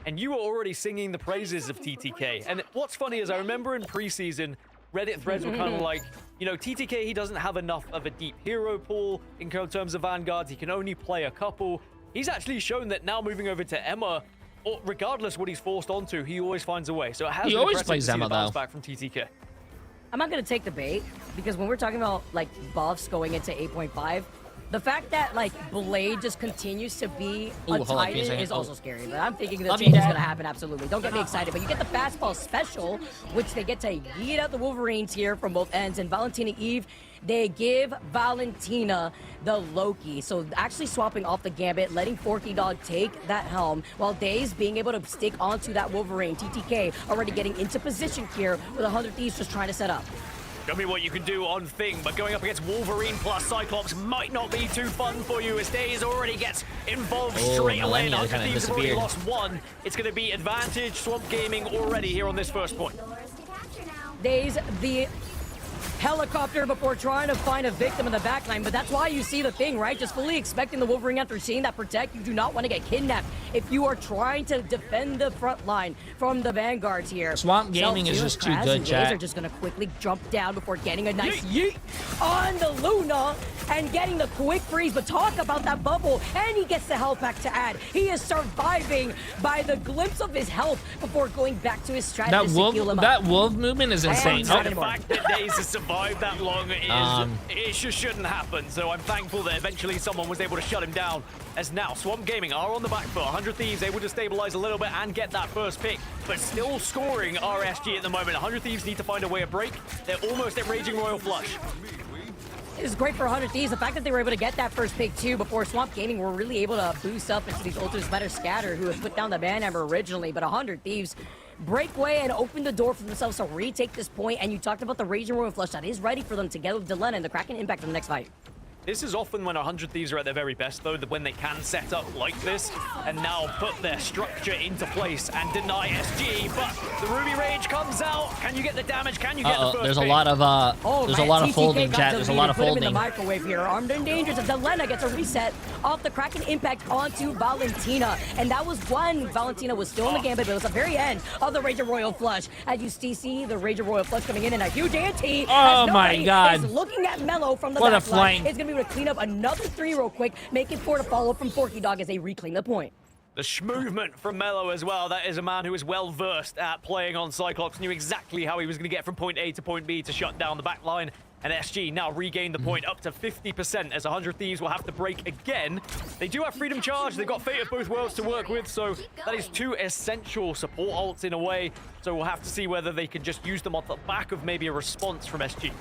and you were already singing the praises of TTK. And what's funny is I remember in preseason, Reddit threads were kind of like, you know, TTK, he doesn't have enough of a deep hero pool in terms of Vanguards. He can only play a couple. He's actually shown that now moving over to Emma, or regardless what he's forced onto, he always finds a way. So it has he been always impressive plays to see Emma, the bounce though. back from TTK. I'm not going to take the bait, because when we're talking about, like, buffs going into 8.5, the fact that, like, Blade just continues to be a Titan is also scary. But I'm thinking the change is going to happen, absolutely. Don't get me excited. But you get the fastball special, which they get to yeet out the Wolverines here from both ends. And Valentina Eve, they give Valentina the Loki. So actually swapping off the Gambit, letting Forky Dog take that helm, while Daze being able to stick onto that Wolverine. TTK already getting into position here with 100 Thieves just trying to set up. Show me what you can do on Thing, but going up against Wolverine plus Cyclops might not be too fun for you as Daze already gets involved straight away. Millennia kind of Thieves have already disappeared. lost one. It's going to be advantage Swamp Gaming already here on this first point. Daze, the helicopter before trying to find a victim in the backline, but that's why you see the Thing, right? Just fully expecting the Wolverine after seeing that protect. You do not want to get kidnapped if you are trying to defend the front line from the Vanguards here. Swamp Gaming is just too good, chat. Are just going to quickly jump down before getting a nice yeet on the Luna and getting the quick freeze, but talk about that bubble, and he gets the health back to add. He is surviving by the glimpse of his health before going back to his strategy. That wolf movement is insane. The fact that Daze has survived that long it just shouldn't happen. So I'm thankful that eventually someone was able to shut him down. As now Swamp Gaming are on the back foot. 100 Thieves able to stabilize a little bit and get that first pick, but still scoring RSG at the moment. 100 Thieves need to find a way of break. They're almost at Raging Royal Flush. It is great for 100 Thieves. The fact that they were able to get that first pick too before Swamp Gaming were really able to boost up into these Ultimate Spider Scatter, who had put down the Banhammer originally, but 100 Thieves break away and open the door for themselves to retake this point. And you talked about the Raging Royal Flush that is ready for them together with Delena and the Kraken Impact for the next fight. This is often when 100 Thieves are at their very best, though, when they can set up like this and now put their structure into place and deny SG. But the Ruby Rage comes out. Can you get the damage? Can you get the first There's pick? a lot of there's a lot of folding, chat. There's a lot of Put him in folding. the microwave here. Armed and dangerous as Delena gets a reset off the Kraken Impact onto Valentina. And that was when Valentina was still in the Gambit, but it was the very end of the Raging Royal Flush. As you see the Raging Royal Flush coming in and a huge anti. Oh my God. Is looking at Mello from the What a back line. flank. It's going to be able to clean up another 3 real quick, making 4 to follow from Forky Dog as they reclaim the point. The movement from Mello as well. That is a man who is well versed at playing on Cyclops, knew exactly how he was going to get from point A to point B to shut down the back line. And SG now regain the point up to 50% as 100 Thieves will have to break again. They do have Freedom Charge. They've got Fate of Both Worlds to work with, so that is 2 essential support ults in a way. So we'll have to see whether they can just use them off the back of maybe a response from SG.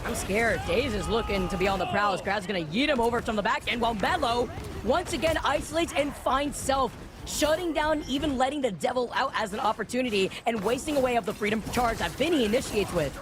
I'm scared. Daze is looking to be on the prowl. Kraz is going to yeet him over from the back end while Mello once again isolates and finds self, shutting down, even letting the devil out as an opportunity and wasting away of the Freedom Charge that Vinny initiates with.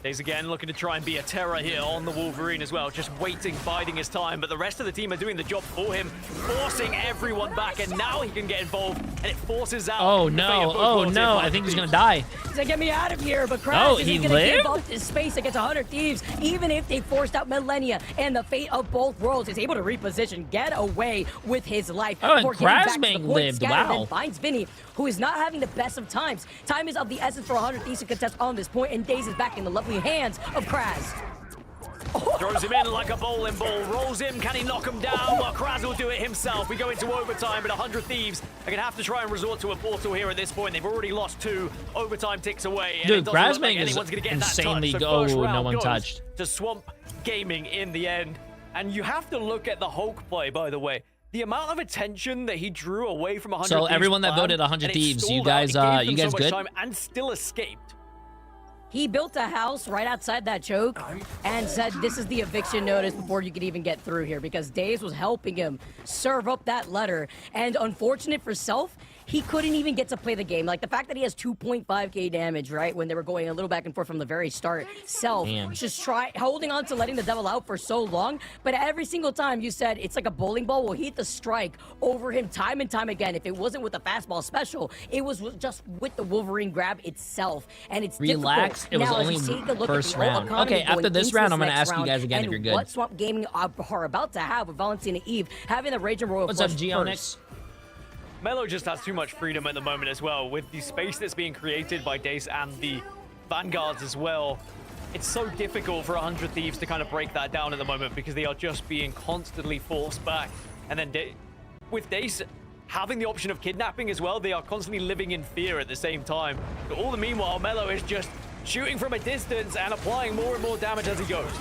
Daze again looking to try and be a terror here on the Wolverine as well, just waiting, biding his time, but the rest of the team are doing the job for him, forcing everyone back, and now he can get involved, and it forces out. Oh no, I think he's gonna die. He's like, get me out of here, but Kraz he isn't gonna lived? give up his space against 100 Thieves, even if they forced out Millennia, and the Fate of Both Worlds is able to reposition, get away with his life. Oh, and before getting back to the Krasmang point. lived, Scatter wow. then finds Vinny, who is not having the best of times. Time is of the essence for 100 Thieves to contest on this point, and Daze is back in the lovely hands of Kraz. Throws him in like a bowling ball, rolls him, can he knock him down? Well, Kraz will do it himself. We go into overtime, but 100 Thieves are going to have to try and resort to a portal here at this point. They've already lost 2. Overtime ticks away. Dude, Krasmang is insanely no one touched. To Swamp Gaming in the end. And you have to look at the Hulk play, by the way. The amount of attention that he drew away from 100 So Thieves everyone that plan, voted 100 and it Thieves, you stalled out. guys, It gave them you guys so much good? time and still escaped. He built a house right outside that choke and said this is the eviction notice before you could even get through here, because Daze was helping him serve up that letter. And unfortunate for Self, he couldn't even get to play the game. Like the fact that he has 2.5k damage, right, when they were going a little back and forth from the very start. Self just holding on to letting the devil out for so long, but every single time you said it's like a bowling ball will hit the strike over him time and time again. If it wasn't with the fastball special, it was just with the Wolverine grab itself. And it's Relax. difficult. It was now, only as you take a look first at the round. economy Okay, after going this into round, I'm gonna next ask you guys again if and you're good. what Swamp Gaming are about to have with Valentina Eve having the Raging Royal What's Flush up, Geonix? Melo just has too much freedom at the moment as well, with the space that's being created by Dace and the Vanguards as well. It's so difficult for 100 Thieves to kind of break that down at the moment because they are just being constantly forced back. And then with Dace having the option of kidnapping as well, they are constantly living in fear at the same time. But all the meanwhile, Melo is just shooting from a distance and applying more and more damage as he goes.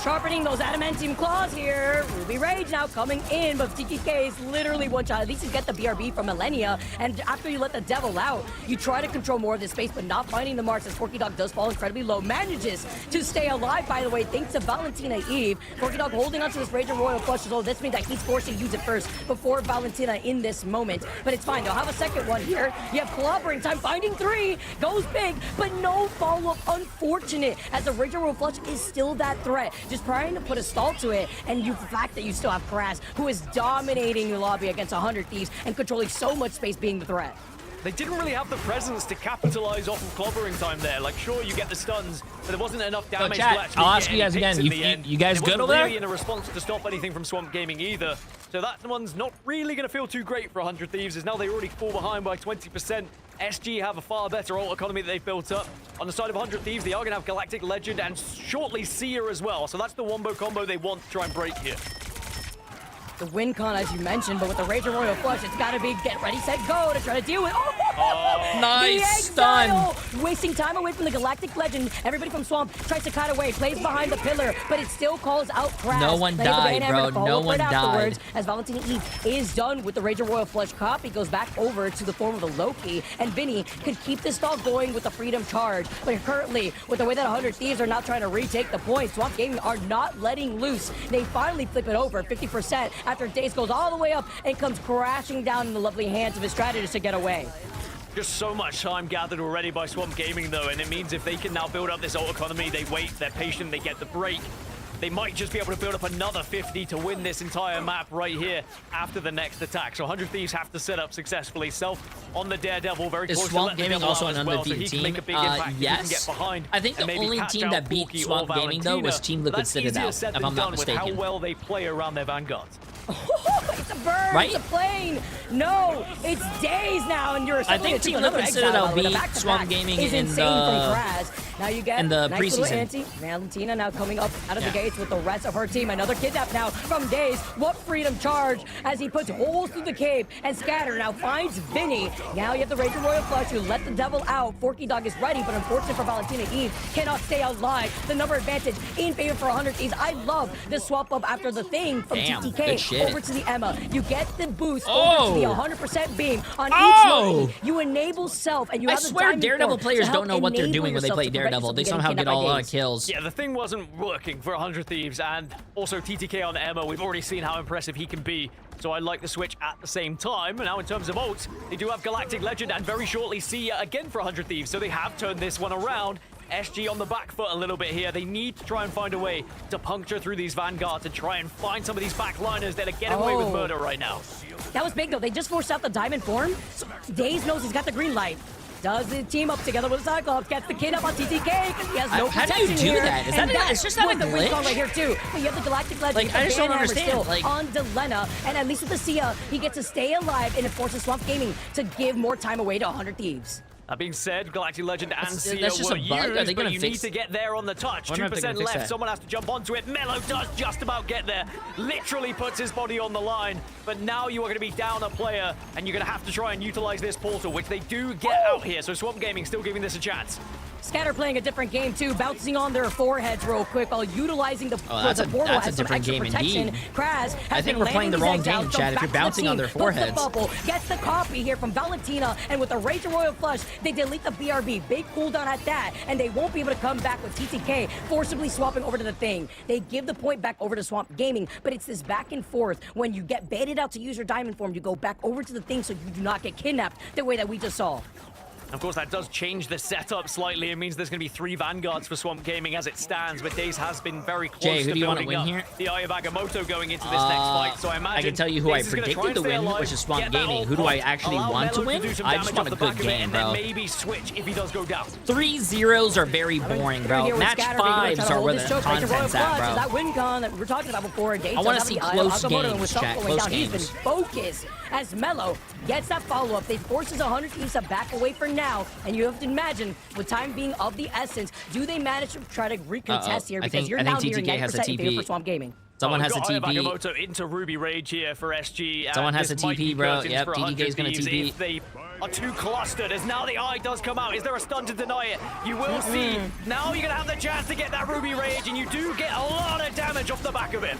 Sharpening those adamantium claws here. Ruby Rage now coming in, but TTK is literally one shot. At least you get the BRB from Millennia, and after you let the devil out, you try to control more of this space, but not finding the marks as Forky Dog does fall incredibly low. Manages to stay alive, by the way, thanks to Valentina Eve. Forky Dog holding onto this Rager Royal Flush as well. This means that he's forced to use it first before Valentina in this moment. But it's fine, they'll have a second one here. You have clobbering time, finding 3, goes big, but no follow-up. Unfortunate, as the Rager Royal Flush is still that threat. Just trying to put a stall to it, and the fact that you still have Kraz, who is dominating the lobby against 100 Thieves and controlling so much space being the threat. They didn't really have the presence to capitalize off of clobbering time there. Like, sure, you get the stuns, but there wasn't enough damage to actually I'll ask you guys again. You guys good over there? Really in a response to stop anything from Swamp Gaming either. So that one's not really going to feel too great for 100 Thieves, as now they already fall behind by 20%. SG have a far better ult economy that they've built up. On the side of 100 Thieves, they are going to have Galactic Legend and shortly Seer as well. So that's the wombo combo they want to try and break here. The win con, as you mentioned, but with the Rager Royal Flush, it's got to be get ready, set, go to try to deal with. Nice stun. Wasting time away from the Galactic Legend. Everybody from Swamp tries to cut away, plays behind the pillar, but it still calls out Kraz. No one died, bro. No one died. As Valentina Eve is done with the Rager Royal Flush copy, goes back over to the form of the Loki, and Vinny could keep this dog going with the Freedom Charge. But currently, with the way that 100 Thieves are now trying to retake the point, Swamp Gaming are not letting loose. They finally flip it over 50%. After Dace goes all the way up and comes crashing down in the lovely hands of his strategist to get away. Just so much time gathered already by Swamp Gaming, though, and it means if they can now build up this ult economy, they wait, they're patient, they get the break. They might just be able to build up another 50 to win this entire map right here after the next attack. So 100 Thieves have to set up successfully. Self on the Daredevil, very close. Is Swamp Gaming also an undefeated team? Yes. I think the only team that beat Swamp Gaming, though, was Team Liquid Citadel, if I'm not mistaken. How well they play around their Vanguards. It's a bird, right? It's a plane. No, it's Days now, and you're. I think Team Liquid Citadel beat Swamp Gaming in the now you get the nice preseason. Valentina now coming up out of the gates with the rest of her team. Another kidnap now from Days. What Freedom Charge as he puts holes through the cave, and Scatter now finds Vinny. Now you have the Rager Royal Flush who let the devil out. Forky Dog is ready, but unfortunate for Valentina Eve, cannot stay alive. The number advantage in favor for 100 Thieves. I love the swap up after the thing from TTK over to the Emma. You get the boost over to the 100% beam on each line. You enable Self, and you have I swear Daredevil players don't know what they're doing when they play Daredevil. They somehow get all out of kills. Yeah, the thing wasn't working for 100 Thieves, and also TTK on Emma. We've already seen how impressive he can be. So I like the switch at the same time. And now in terms of ults, they do have Galactic Legend and very shortly Sia again for 100 Thieves. So they have turned this one around. SG on the back foot a little bit here. They need to try and find a way to puncture through these Vanguards and try and find some of these backliners that are getting away with murder right now. That was big, though. They just forced out the diamond form. So Daze knows he's got the green light. Does the team up together with Cyclops, gets the kid up on TTK because he has no protection. How do you do here. that? Is that it's just not a glitch? The right here too. But you have the Galactic Legend. Like, I just don't understand. Like, on Delena, and at least with the Sia, he gets to stay alive, and it forces Swamp Gaming to give more time away to 100 Thieves. That being said, Galactic Legend and Sia were used, but you need to get there on the touch. 2% left, someone has to jump onto it. Melo does just about get there. Literally puts his body on the line. But now you are going to be down a player, and you're going to have to try and utilize this portal, which they do get out here. So Swamp Gaming still giving this a chance. Scatter playing a different game too, bouncing on their foreheads real quick while utilizing the portal as some extra protection. Kraz I think we're playing the wrong game, Chad, if you're bouncing on their foreheads. Gets the copy here from Valentina, and with the Rager Royal Flush, they delete the BRB. Big cooldown at that, and they won't be able to come back with TTK forcibly swapping over to the thing. They give the point back over to Swamp Gaming, but it's this back and forth. When you get baited out to use your diamond form, you go back over to the thing so you do not get kidnapped the way that we just saw. Of course, that does change the setup slightly. It means there's going to be 3 Vanguards for Swamp Gaming as it stands, but Daze has been very close Jay, who to do you want to building win up here? the Eye of Agamotto going into this next fight. So I imagine I can tell you who Daze I predicted to win, which is Swamp Gaming. Who do I actually want to win? I just want a good game, bro. Maybe switch if he does go down. 3-0s are very boring, bro. Match 5s are where the content's at, bro. That win con that we were talking about before. I want to see close games, chat. Close games. He's been focused as Mellow gets that follow-up. They forces 100 Thieves to back away for now, and you have to imagine, with time being of the essence, do they manage to try to recontest here? Because you're now nearing 90% in favor for Swamp Gaming. Someone has a TP. Agamotto into Ruby Rage here for SG. Someone has a TP, bro. Yep, TDK is going to TP. If they are too clustered, as now the Eye does come out. Is there a stun to deny it? You will see. Now you're going to have the chance to get that Ruby Rage, and you do get a lot of damage off the back of it.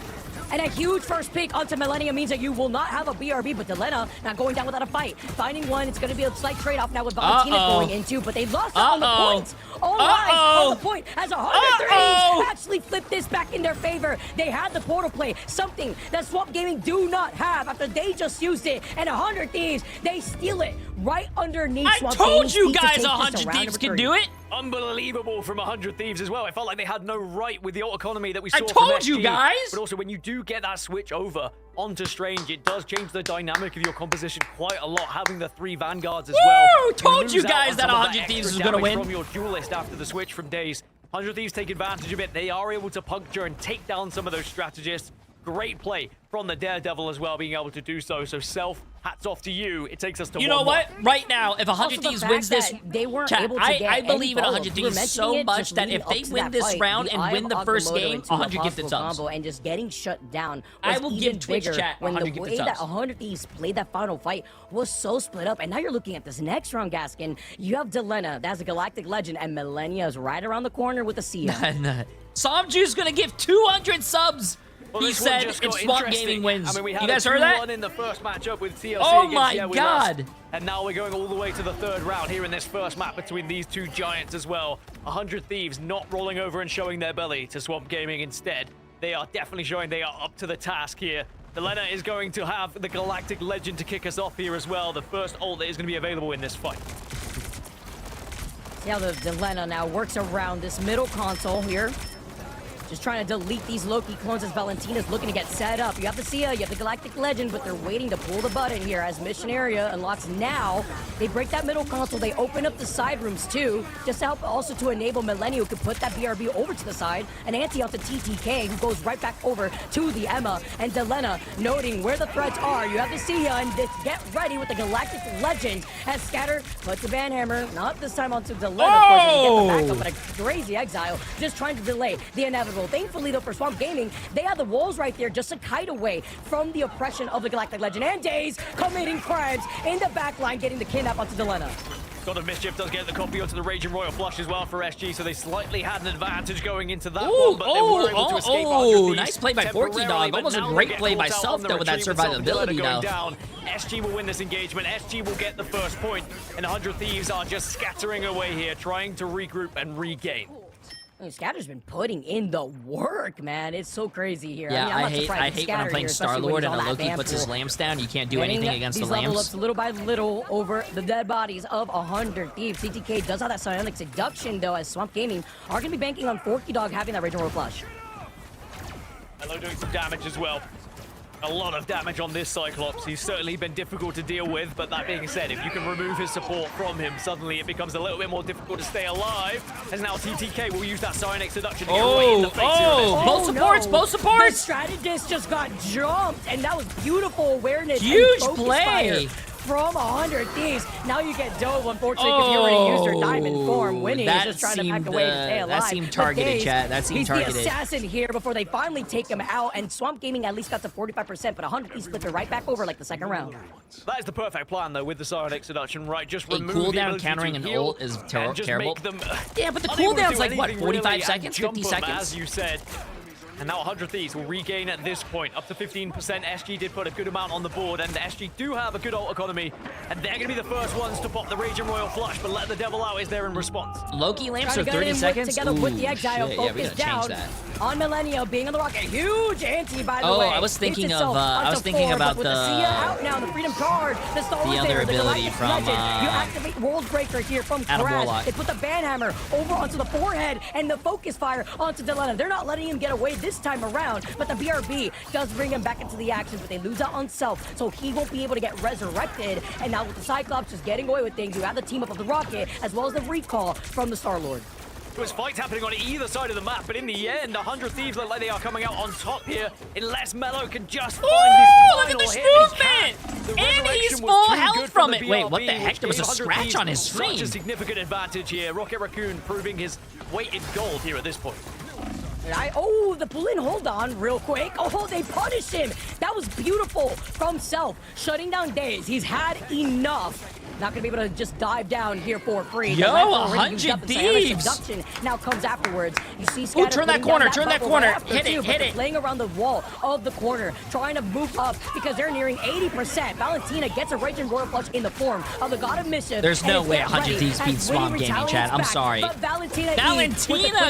And a huge first pick onto Millennia means that you will not have a BRB, but Delena not going down without a fight. Finding one, it's going to be a slight trade-off now with Valentina going into, but they lost out on the points. All right, on the point as 103 actually flipped this back in their favor. They had the portal play, something that Swamp Gaming do not have after they just used it. And 100 Thieves, they steal it right underneath Swamp Gaming. I told you guys 100 Thieves can do it. Unbelievable from 100 Thieves as well. I felt like they had no right with the ult economy that we saw from I told SG, you guys! But also, when you do get that switch over onto Strange, it does change the dynamic of your composition quite a lot, having the 3 Vanguards as well. Told you guys that 100 Thieves was going to win. From your duelist after the switch from Daze. 100 Thieves take advantage of it. They are able to puncture and take down some of those strategists. Great play from the Daredevil as well, being able to do so. So Self, hats off to you. It takes us to 1-1. You know what? Right now, if 100 Thieves wins this, they weren't chat, able to get I believe in 100 follow. Thieves so much that if they win this round and win the first game, 100 gifted subs. And just getting shut down. I will give Twitch chat 100 gifted subs. When the way that 100 Thieves played that final fight was so split up. And now you're looking at this next round, Gaskin. You have Delena, that's a Galactic Legend, and Millennia is right around the corner with a Sia. Somju's gonna give 200 subs. Well, he said if Swamp Gaming wins. I mean, we had you guys heard that? in the first matchup with TLC oh against my God! Lost. And now we're going all the way to the 3rd round here in this first map between these 2 giants as well. 100 Thieves not rolling over and showing their belly to Swamp Gaming instead. They are definitely showing they are up to the task here. Delena is going to have the Galactic Legend to kick us off here as well. The first ult that is going to be available in this fight. See how the Delena now works around this middle console here. Just trying to delete these Loki clones as Valentina's looking to get set up. You have the Sia, you have the Galactic Legend, but they're waiting to pull the button here as Mission Area unlocks now. They break that middle console. They open up the side rooms too, just to help also to enable Millennia, who could put that BRB over to the side. An anti out to TTK, who goes right back over to the Emma. And Delena noting where the threats are. You have the Sia, and get ready with the Galactic Legend as Scatter puts the Banhammer, not this time onto Delena, of course, to get the backup, but a crazy exile, just trying to delay the inevitable. Thankfully, though, for Swamp Gaming, they have the walls right there just to kite away from the oppression of the Galactic Legend. And Daze committing crimes in the backline, getting the kidnap onto Delena. God of Mischief does get the copy onto the Raging Royal Flush as well for SG, so they slightly had an advantage going into that one, but they were able to escape. Nice play by Forky Dog. Almost a great play by Self, though, with that survivability, though. SG will win this engagement. SG will get the first point, and 100 Thieves are just scattering away here, trying to regroup and regain. Scatter's been putting in the work, man. It's so crazy here. Yeah, I mean, I hate when I'm playing Star-Lord and a Loki puts his lamps down. You can't do anything against the lamps. Level ups little by little over the dead bodies of 100 Thieves. CTK does have that Psionic Seduction, though, as Swamp Gaming are going to be banking on Forky Dog having that Raging Royal Flush. Hello doing some damage as well. A lot of damage on this Cyclops. He's certainly been difficult to deal with, but that being said, if you can remove his support from him, suddenly it becomes a little bit more difficult to stay alive. As now TTK will use that Psionic Seduction to get away in the face both supports, both supports! The strategist just got jumped, and that was beautiful awareness. Huge play! From 100 Thieves. Now you get Dove, unfortunately, because he already used her diamond form. Winnie is just trying to back away to stay alive. That seemed targeted, chat. That seemed targeted. He's the assassin here before they finally take him out, and Swamp Gaming at least got to 45%, but 100 Thieves flipped it right back over like the second round. That is the perfect plan, though, with the Psionic Seduction, right? Just remove cooldown countering an ult is terrible. Yeah, but the cooldown's like, what, 45 seconds, 50 seconds? As you said. And now 100 Thieves will regain at this point up to 15%. SG did put a good amount on the board, and SG do have a good ult economy, and they're going to be the first ones to pop the Raging Royal Flush, but Let the Devil Out is there in response. Loki lamps are 30 seconds. Together with the Exile, shit. focus down on Millennia being on the rocket. Huge anti, by the way. I was thinking of about the Sia out now, the Freedom Card, the Star Wars other ability from you activate World Breaker here from Crash. They put the Banhammer over onto the forehead and the Focus Fire onto Delena. They're not letting him get away this time around, but the BRB does bring him back into the action, but they lose out on Self, so he won't be able to get resurrected. And now with the Cyclops just getting away with things, you have the team up of the Rocket as well as the recall from the Star-Lord. There was fights happening on either side of the map, but in the end, 100 Thieves look like they are coming out on top here, unless Mello can just find this look at this movement! And he's full health from it. Wait, what the heck? There was a scratch on his screen. Such a significant advantage here. Rocket Raccoon proving his weight in gold here at this point. The pull-in, hold on real quick. Oh, they punish him. That was beautiful from Self. Shutting down Daze. He's had enough. Not gonna be able to just dive down here for free. Yo, 100 Thieves! Seduction now comes afterwards. You see Scatter turn that corner, turn that corner. Hit it. Playing around the wall of the corner, trying to move up because they're nearing 80%. Valentina gets a Raging Royal Flush in the form of the God of Mischief. There's no way 100 Thieves beats Swamp Gaming, Chad. I'm sorry. But Valentina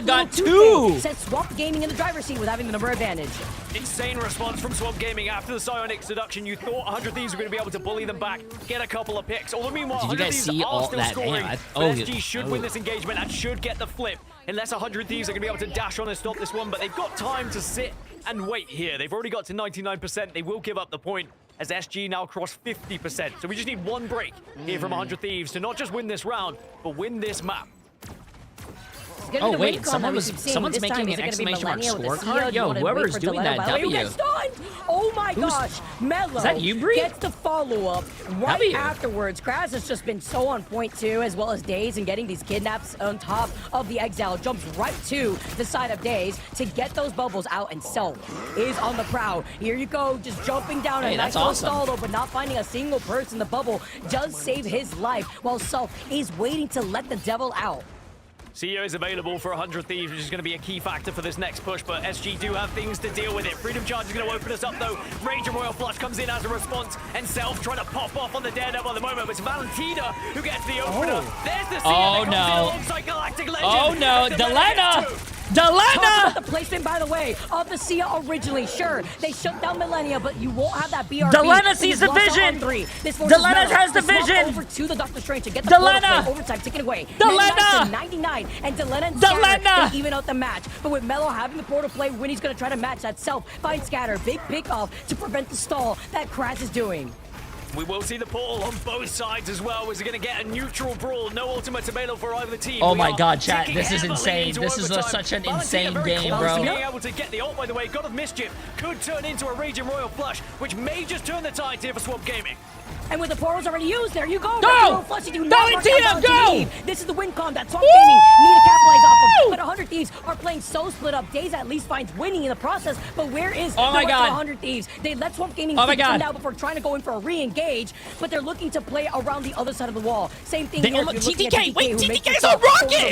got 2! Sets Swamp Gaming in the driver's seat with having the number advantage. Insane response from Swamp Gaming after the Psionic Seduction. You thought 100 Thieves were going to be able to bully them back, get a couple of picks. Although meanwhile, did you guys see all that? SG should win this engagement and should get the flip. Unless 100 Thieves are going to be able to dash on and stop this one, but they've got time to sit and wait here. They've already got to 99%. They will give up the point as SG now cross 50%. So we just need one break here from 100 Thieves to not just win this round, but win this map. Oh wait, someone's making an exclamation mark scorecard? Yo, whoever's doing that, W. Oh my gosh, Mello is that you, Bree? Gets the follow-up right afterwards. Kraz has just been so on point too, as well as Daze, and getting these kidnaps on top of the Exile. Jumps right to the side of Daze to get those bubbles out, and Self is on the prowl. Here you go, just jumping down. Hey, a nice little stall though, but not finding a single person. The bubble does save his life, while Self is waiting to let the devil out. CEO is available for 100 Thieves, which is going to be a key factor for this next push, but SG do have things to deal with it. Freedom Charge is going to open us up, though. Raging Royal Flush comes in as a response, and Self trying to pop off on the Daredevil at the moment, but it's Valentina who gets the opener. There's the CEO alongside Galactic Legend. Oh, no. Delena! Delena! The placement, by the way, of the Sia originally. Sure, they shut down Millennia, but you won't have that BRB. Delena sees the vision! Delena has the vision! Over to the Doctor Strange to get the Delena! overtime taken away. Delena! 99, and Delena and Delena! Scatter even out the match. But with Mello having the portal play, Winnie's going to try to match that Self. Find Scatter, big pick off to prevent the stall that Kraz is doing. We will see the portal on both sides as well. Is it going to get a neutral brawl? No ultimate available for either team. Oh my god, chat. This is insane. This is such an insane game, bro. Being able to get the ult, by the way. God of Mischief could turn into a Raging Royal Flush, which may just turn the tide here for Swamp Gaming. And with the portals already used, there you go. Go! Valentina, go! This is the win con that Swamp Gaming need to capitalize off of. But 100 Thieves are playing so split up. Daze at least finds winning in the process. But where is the 100 Thieves? They let Swamp Gaming take them down before trying to go in for a re-engage. But they're looking to play around the other side of the wall. Same thing here. TTK! Wait, TTK's on Rocket!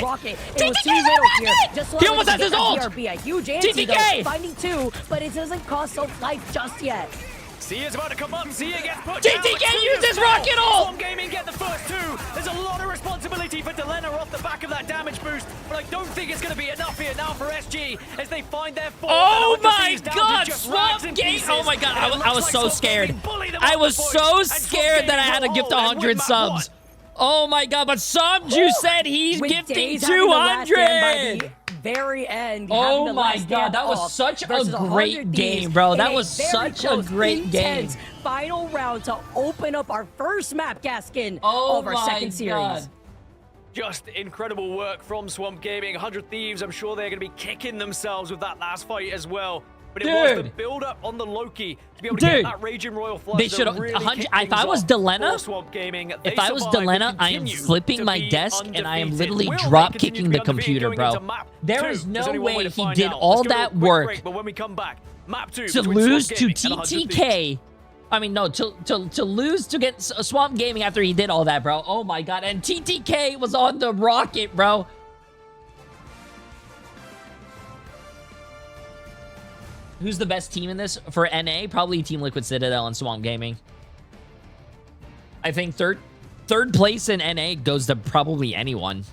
TTK's on Rocket! He almost has his ult! A huge anti, though, finding 2, but it doesn't cost Self life just yet. Sia's about to come up. Sia gets put TTK uses Rocket ult! Swamp Gaming get the first 2. There's a lot of responsibility for Delena off the back of that damage boost, but I don't think it's going to be enough here now for SG as they find their 4. Oh my god, Swamp Gaming! Oh my god, I was so scared. I was so scared that I had to gift 100 subs. Oh my god, but Samju said he's gifting 200! Very end. Oh my god, that was such a great game, bro. That was such a great game. Final round to open up our first map, Gaskin, of our second series. Just incredible work from Swamp Gaming. 100 Thieves, I'm sure they're going to be kicking themselves with that last fight as well. But it was the build-up on the Loki to be able to get that Raging Royal Flush. They should have. If I was Delena, I am flipping my desk and I am literally drop kicking the computer, bro. There is no way he did all that work but when we come back, map 2 to lose to TTK. I mean, no, to lose to get Swamp Gaming after he did all that, bro. Oh my god, and TTK was on the Rocket, bro. Who's the best team in this? For NA, probably Team Liquid Citadel and Swamp Gaming. I think third place in NA goes to probably anyone.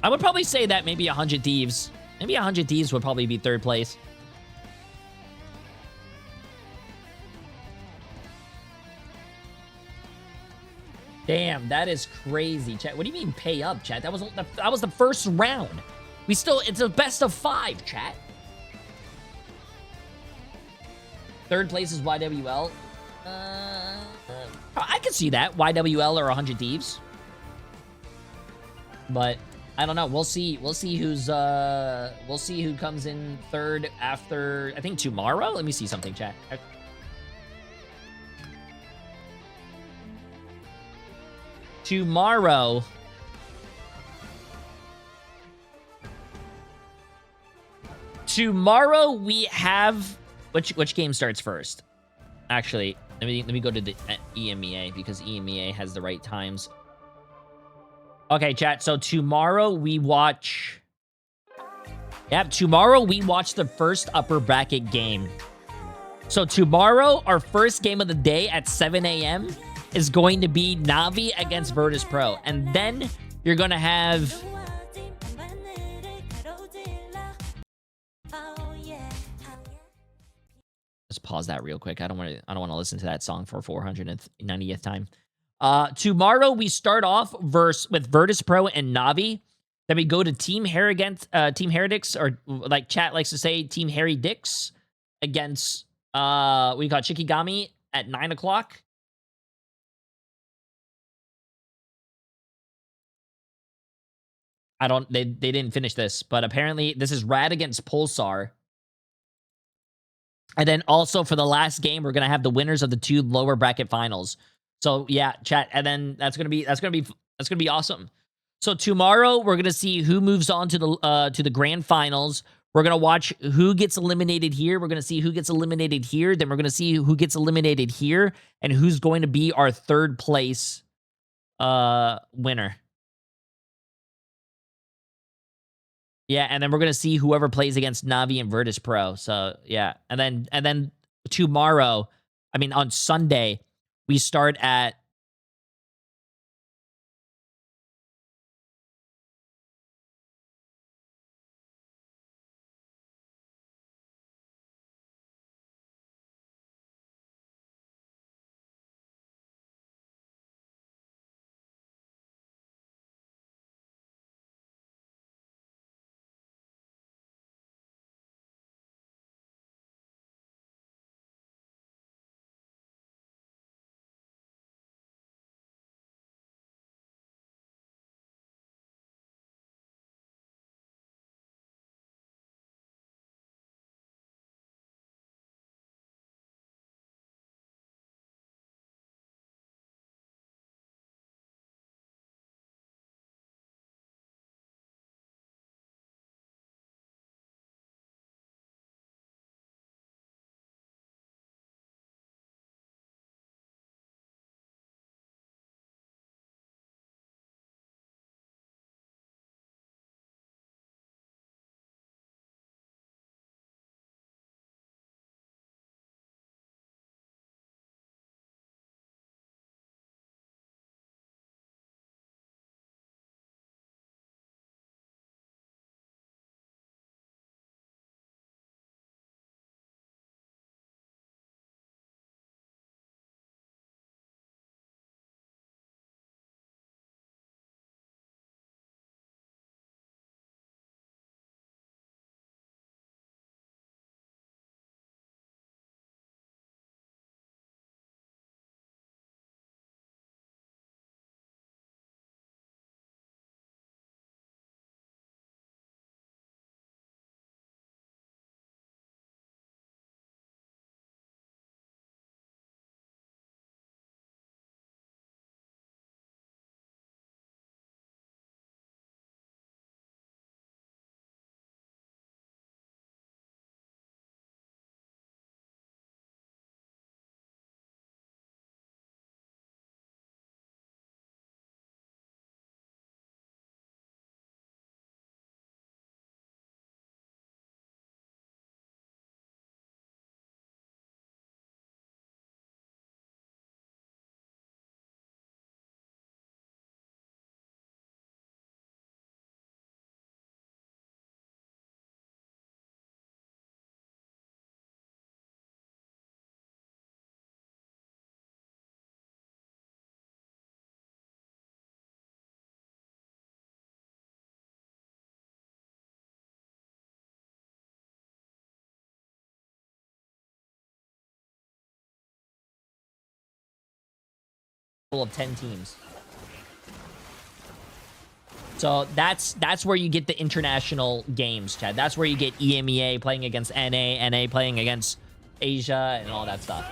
I would probably say that maybe 100 Thieves. Maybe 100 Thieves would probably be third place. Damn, that is crazy, chat. What do you mean pay up, chat? That was the first round. It's a best of 5, chat. Third place is YWL. I could see that. YWL or 100 Thieves. But I don't know. We'll see. We'll see who comes in third after, I think, tomorrow. Let me see something, chat. Tomorrow. Tomorrow we have which game starts first? Actually, let me go to the EMEA because EMEA has the right times. Okay, chat. So tomorrow we watch. Yep, tomorrow we watch the first upper bracket game. So tomorrow, our first game of the day at 7 a.m. is going to be Na'Vi against Virtus Pro. And then you're going to have... Let's pause that real quick. I don't want to listen to that song for 490th time. Tomorrow we start off with Virtus Pro and Na'Vi. Then we go to Team Heretics, or like chat likes to say, Team Harry Dicks against we got Shikigami at 9 o'clock. They didn't finish this, but apparently this is Rad against Pulsar. And then also for the last game, we're gonna have the winners of the 2 lower bracket finals. So yeah, chat, and then that's gonna be awesome. So tomorrow we're gonna see who moves on to the grand finals. We're gonna watch who gets eliminated here. We're gonna see who gets eliminated here. Then we're gonna see who gets eliminated here, and who's going to be our third place winner. Yeah, and then we're gonna see whoever plays against Na'Vi and Virtus Pro. So yeah, and then tomorrow, I mean on Sunday, we start at full of 10 teams. So that's where you get the international games, Chad. That's where you get EMEA playing against NA, NA playing against Asia, and all that stuff.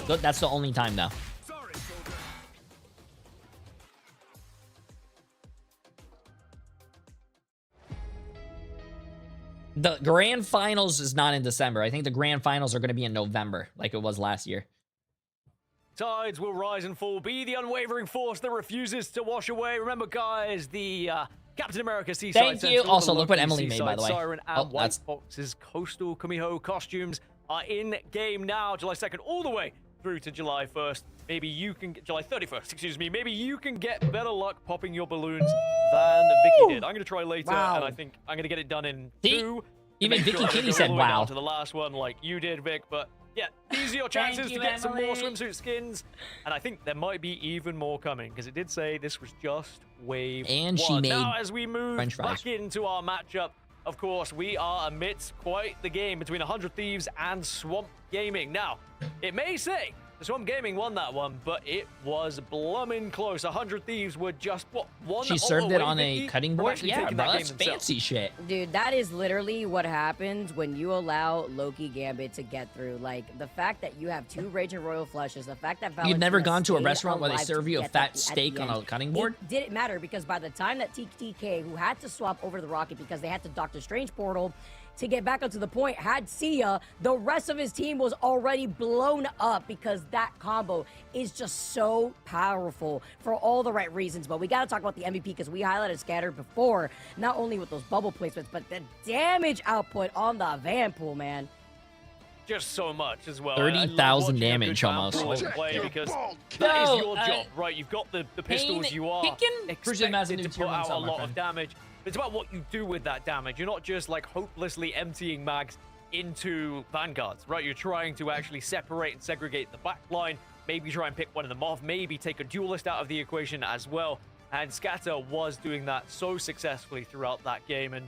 So that's the only time, though. The grand finals is not in December. I think the grand finals are going to be in November, like it was last year. Tides will rise and fall. Be the unwavering force that refuses to wash away. Remember, guys, the Captain America Seaside Thank you. Central, Also, the look what Loki Emily made, by the way. Siren and Oh, White that's... Fox's coastal Kumiho costumes are in game now, July 2nd, all the way through to July 1st. Maybe you can get July 31st, excuse me. Maybe you can get better luck popping your balloons than Vicky did. I'm going to try later, and I think I'm going to get it done in 2. Even Vicky Kitty said, wow. wow. To the last one like you did, Vic, but yeah, these are your chances to get some more swimsuit skins. And I think there might be even more coming, because it did say this was just wave 1. And she made now, as we move French fries. back into our matchup, of course, we are amidst quite the game between 100 Thieves and Swamp Gaming. Now, it may say the Swamp Gaming won that one, but it was blooming close. 100 Thieves were just, what, one She served it on a Vicky, cutting or board? actually Yeah, taking bro, that that's game themselves. fancy shit. Dude, that is literally what happens when you allow Loki Gambit to get through. Like, the fact that you have 2 Raging Royal Flushes, the fact that You've never Valentina gone to a stayed restaurant where they alive serve to you a get fat at steak the on a end. cutting board? It didn't matter, because by the time that TK, who had to swap over the Rocket because they had to Doctor Strange portal to get back up to the point, had Sia, the rest of his team was already blown up, because that combo is just so powerful for all the right reasons. But we got to talk about the MVP, because we highlighted Scatter before, not only with those bubble placements, but the damage output on the Vanpool, man. Just so much as well. 30,000 damage almost. Play, because that is your job, right? You've got the pistols, Payne you are Presume as a expected new to tier put one out a sub, my lot friend. of damage. It's about what you do with that damage. You're not just like hopelessly emptying mags into vanguards, right? You're trying to actually separate and segregate the backline, maybe try and pick one of them off, maybe take a duelist out of the equation as well. And Scatter was doing that so successfully throughout that game. And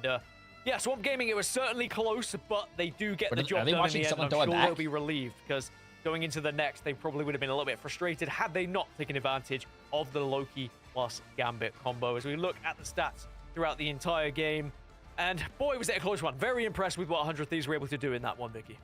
yeah, Swamp Gaming, it was certainly close, but they do get the job done in the end. I'm sure they'll be relieved, because going into the next, they probably would have been a little bit frustrated had they not taken advantage of the Loki plus Gambit combo. As we look at the stats throughout the entire game, and boy, was it a close one. Very impressed with what 100 Thieves were able to do in that one, Vicky.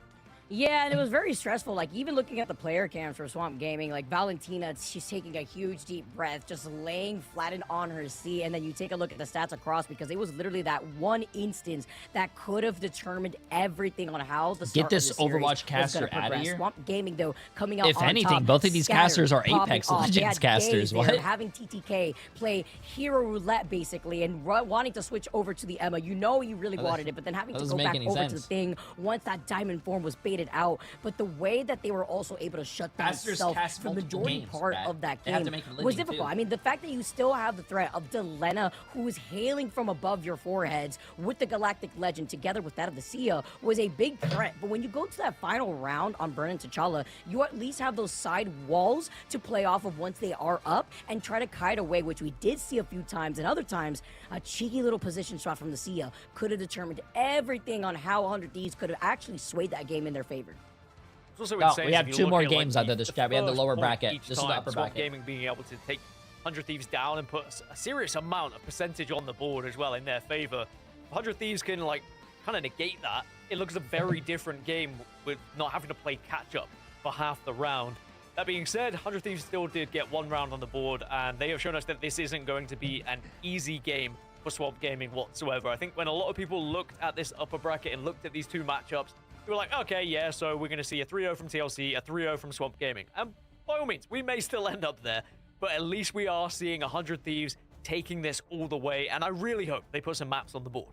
Yeah, and it was very stressful. Like, even looking at the player cams for Swamp Gaming, like Valentina, she's taking a huge deep breath, just laying flattened on her seat, and then you take a look at the stats across, because it was literally that one instance that could have determined everything on how the start Get this of the series Overwatch caster was gonna out of progress. here. Swamp Gaming, though, coming out If on anything, top, both of these Scatter, casters are popping Apex off. They Legends had casters. Gaze What? there, having TTK play hero roulette, basically, and wanting to switch over to the Emma. You know you really wanted it, but then having to go back over to the thing once that diamond form was baited out. But the way that they were also able to shut down self for the majority part of that game was difficult. I mean, the fact that you still have the threat of Delena, who is hailing from above your foreheads with the Galactic Legend together with that of the Sia, was a big threat. But when you go to that final round on Burn and T'Challa, you at least have those side walls to play off of once they are up and try to kite away, which we did see a few times, and other times a cheeky little position shot from the Sia could have determined everything on how 100 Thieves could have actually swayed that game in their favor. Oh, we have 2 more games under the strap. We have the lower bracket. This is the upper Swamp bracket. Gaming being able to take 100 Thieves down and put a serious amount of percentage on the board as well in their favor. 100 Thieves can like kind of negate that. It looks a very different game with not having to play catch up for half the round. That being said, 100 Thieves still did get 1 round on the board, and they have shown us that this isn't going to be an easy game for Swamp Gaming whatsoever. I think when a lot of people looked at this upper bracket and looked at these 2 matchups, we were like, okay, yeah, so we're going to see a 3-0 from TLC, a 3-0 from Swamp Gaming. And by all means, we may still end up there, but at least we are seeing 100 Thieves taking this all the way, and I really hope they put some maps on the board.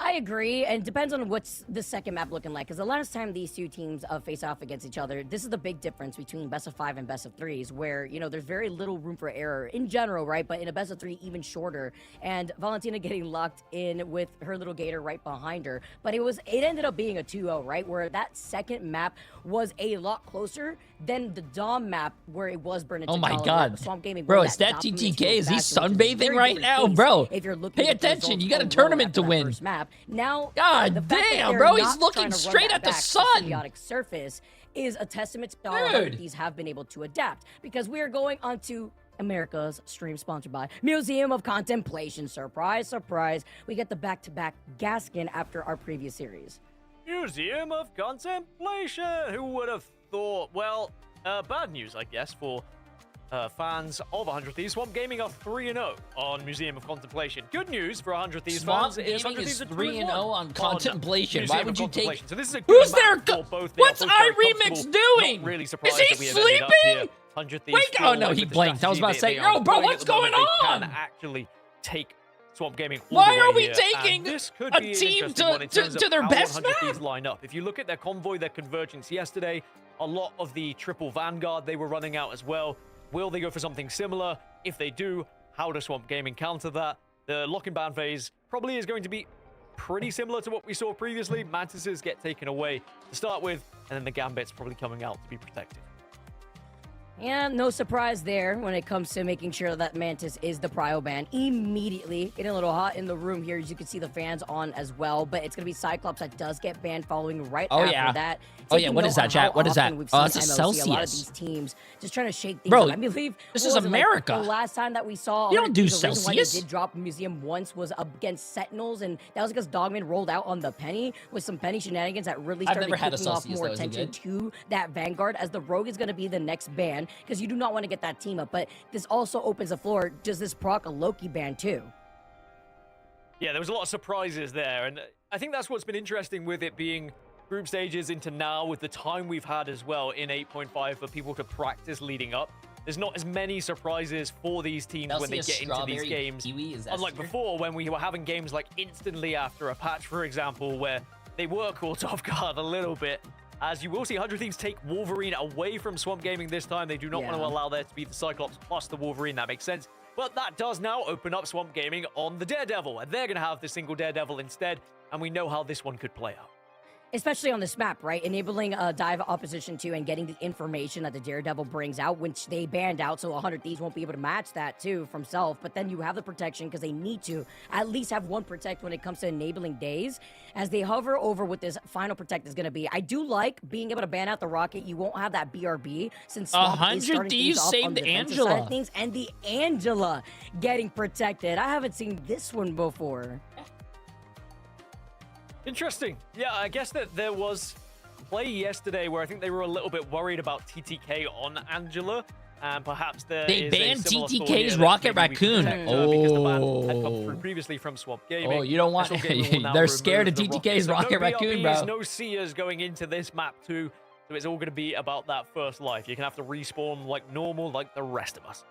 I agree, and it depends on what's the second map looking like, because the last time these 2 teams face off against each other, this is the big difference between best of 5 and best of 3s, where, you know, there's very little room for error in general, right? But in a best of 3, even shorter, and Valentina getting locked in with her little gator right behind her. But it ended up being a 2-0, right? Where that second map was a lot closer than the Dom map, where it was Burn. Oh my god. Swamp Gaming, bro, it's that TTK. Is he sunbathing right now? Bro, if you're looking pay attention. You got a tournament to win. Map. Now, God damn, bro, he's looking straight at the sun. Symbiotic surface is a testament to how these have been able to adapt. Because we are going on to America's stream sponsored by Museum of Contemplation. Surprise, surprise. We get the back-to-back Gaskin after our previous series. Museum of Contemplation. Who would have thought? Well, bad news, I guess, for fans of 100 Thieves. Swamp Gaming are 3-0 on Museum of Contemplation. Good news for 100 Thieves fans is 100 Thieves 3-0 on Contemplation. Why would you take? So this is a Who's there? What's iRemix doing? Really surprised is he sleeping? 100 Thieves. Wait! Oh no, he blinked. I was about to say, yo, bro, what's going on? Actually, take Swamp Gaming. Why are we taking a team to their best map? Line up. If you look at their convoy, their convergence yesterday, a lot of the triple Vanguard they were running out as well. Will they go for something similar? If they do, how does Swamp Gaming counter that? The lock-in ban phase probably is going to be pretty similar to what we saw previously. Mantises get taken away to start with, and then the Gambit's probably coming out to be protected. And no surprise there when it comes to making sure that Mantis is the prio ban. Immediately getting a little hot in the room here, as you can see the fans on as well. But it's going to be Cyclops that does get banned following right after that. Oh yeah, what is that, chat? What is that? Oh, that's a Celsius. A lot of these teams just trying to shake things Bro, up. I believe this is America. Like, the last time that we saw, you don't do the Celsius. reason why they did drop Museum once was against Sentinels, and that was because Dogman rolled out on the Penny with some Penny shenanigans that really started kicking off more attention to that Vanguard, as the Rogue is going to be the next ban, because you do not want to get that team up. But this also opens the floor. Does this proc a Loki ban too? Yeah, there was a lot of surprises there, and I think that's what's been interesting with it being group stages into now, with the time we've had as well in 8.5 for people to practice leading up. There's not as many surprises for these teams when they get into these games. Unlike before, when we were having games like instantly after a patch, for example, where they were caught off guard a little bit. As you will see, 100 Thieves take Wolverine away from Swamp Gaming this time. They do not want to allow there to be the Cyclops plus the Wolverine. That makes sense. But that does now open up Swamp Gaming on the Daredevil, and they're going to have the single Daredevil instead, and we know how this one could play out. Especially on this map, right? Enabling a dive opposition to and getting the information that the Daredevil brings out, which they banned out, so 100 Thieves won't be able to match that too from self. But then you have the protection because they need to at least have one protect when it comes to enabling days. As they hover over what this final protect is going to be, I do like being able to ban out the rocket. You won't have that BRB since 100 Thieves saved the Angela. And the Angela getting protected. I haven't seen this one before. Interesting. Yeah, I guess that there was play yesterday where I think they were a little bit worried about TTK on Angela, and perhaps they banned TTK's Rocket Raccoon. Because the ban had come through previously from Swamp Gaming. Oh, you don't want. They're scared of TTK's Rocket Raccoon, bro. No seers going into this map too, so it's all going to be about that first life. You're gonna have to respawn like normal, like the rest of us.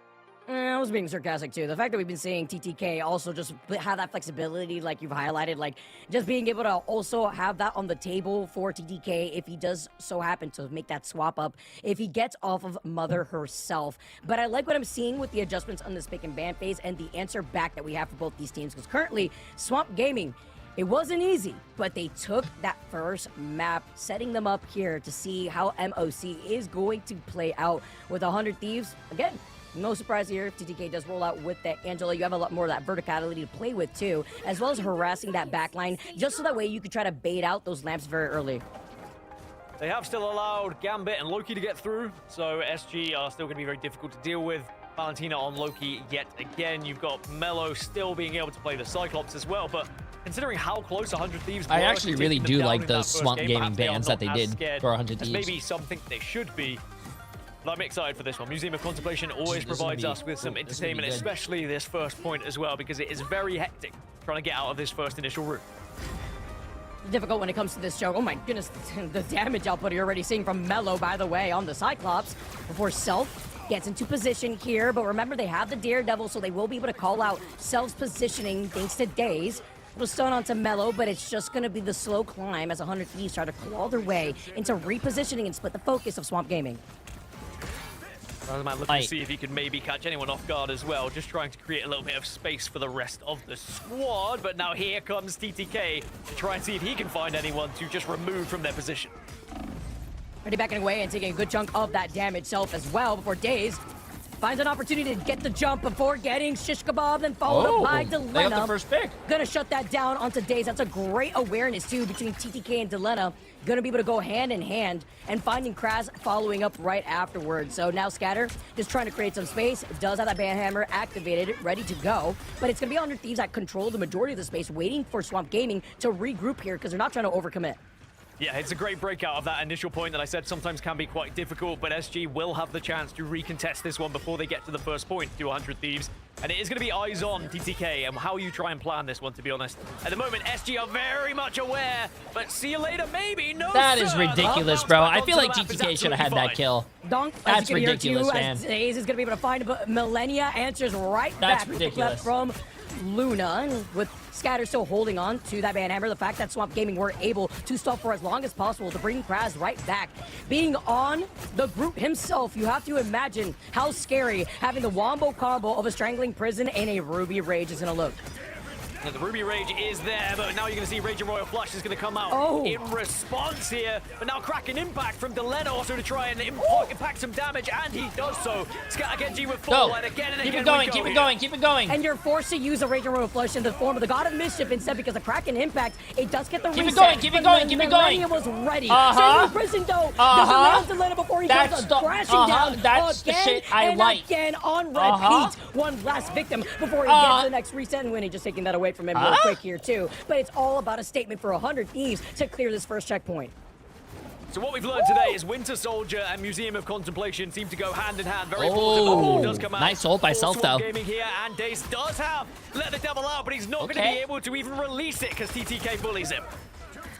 I was being sarcastic too. The fact that we've been seeing TTK also just have that flexibility, like you've highlighted, like just being able to also have that on the table for TTK if he does so happen to make that swap up, if he gets off of Mother herself. But I like what I'm seeing with the adjustments on this pick and ban phase and the answer back that we have for both these teams, because currently Swamp Gaming, it wasn't easy, but they took that first map, setting them up here to see how MOC is going to play out with 100 Thieves. Again, no surprise here if TTK does roll out with that Angela. You have a lot more of that verticality to play with too, as well as harassing that backline, just so that way you could try to bait out those lamps very early. They have still allowed Gambit and Loki to get through, so SG are still going to be very difficult to deal with. Valentina on Loki yet again. You've got Mello still being able to play the Cyclops as well, but considering how close 100 Thieves were, I actually really do like the Swamp Gaming bans that they did for 100 Thieves. Maybe something they should be. But I'm excited for this one. Museum of Contemplation always provides us with some entertainment, especially this first point as well, because it is very hectic trying to get out of this first initial route. Difficult when it comes to this show. Oh my goodness, the damage output you're already seeing from Mello, by the way, on the Cyclops before Self gets into position here. But remember, they have the Daredevil, so they will be able to call out Self's positioning thanks to Daze. It'll stun onto Mello, but it's just going to be the slow climb as 100 Thieves try to claw their way into repositioning and split the focus of Swamp Gaming. Another man looking to see if he could maybe catch anyone off guard as well, just trying to create a little bit of space for the rest of the squad. But now here comes TTK to try and see if he can find anyone to just remove from their position. Already backing away and taking a good chunk of that damage Self as well before Daze finds an opportunity to get the jump before getting shish kebab and followed up by Delena. They got the first pick. Gonna shut that down onto Daze. That's a great awareness, too, between TTK and Delena. Gonna be able to go hand in hand, and finding Kraz following up right afterwards. So now Scatter just trying to create some space. Does have that Banhammer activated, ready to go. But it's gonna be 100 Thieves that control the majority of the space, waiting for Swamp Gaming to regroup here because they're not trying to overcommit. Yeah, it's a great breakout of that initial point that I said sometimes can be quite difficult, but SG will have the chance to recontest this one before they get to the first point, to 100 Thieves. And it is going to be eyes on TTK and how you try and plan this one, to be honest. At the moment, SG are very much aware, but see you later, maybe. No, That sir. is ridiculous, bro. I feel like TTK should have had that kill. Donk, That's ridiculous, man. As Daze is going to be able to find, but Millennia answers right That's back ridiculous. left from Luna, and with Scatter still holding on to that Banhammer, the fact that Swamp Gaming were able to stop for as long as possible to bring Kraz right back. Being on the group himself, you have to imagine how scary having the wombo combo of a Strangling Prison and a Ruby Rage is going to look. And the Ruby Rage is there, but now you're going to see Rage and Royal Flush is going to come out in response here. But now cracking impact from Delena also to try and impact some damage, and he does so. Scatter Genji with full, and again and keep again it going, we go keep it here. going, keep it going. And you're forced to use a Rage and Royal Flush in the form of the God of Mischief instead, because the Kraken Impact, it does get the Keep it reset. going, keep it going, keep it going. Millennia was ready. Uh-huh. Strangling Prison, though, Uh-huh. doesn't land Delena before he That's goes the- crashing uh-huh. down That's the again shit I and like. again on repeat. Uh-huh. One last victim before he gets the next reset, and Winnie just taking that away from him real quick here, too. But it's all about a statement for 100 Thieves to clear this first checkpoint. So what we've learned today is Winter Soldier and Museum of Contemplation seem to go hand in hand. Very positive. The ball does come out. Nice ult by Self, Swamp though. Gaming here, and Daze does have Let the Devil Out, but he's not going to be able to even release it because TTK bullies him.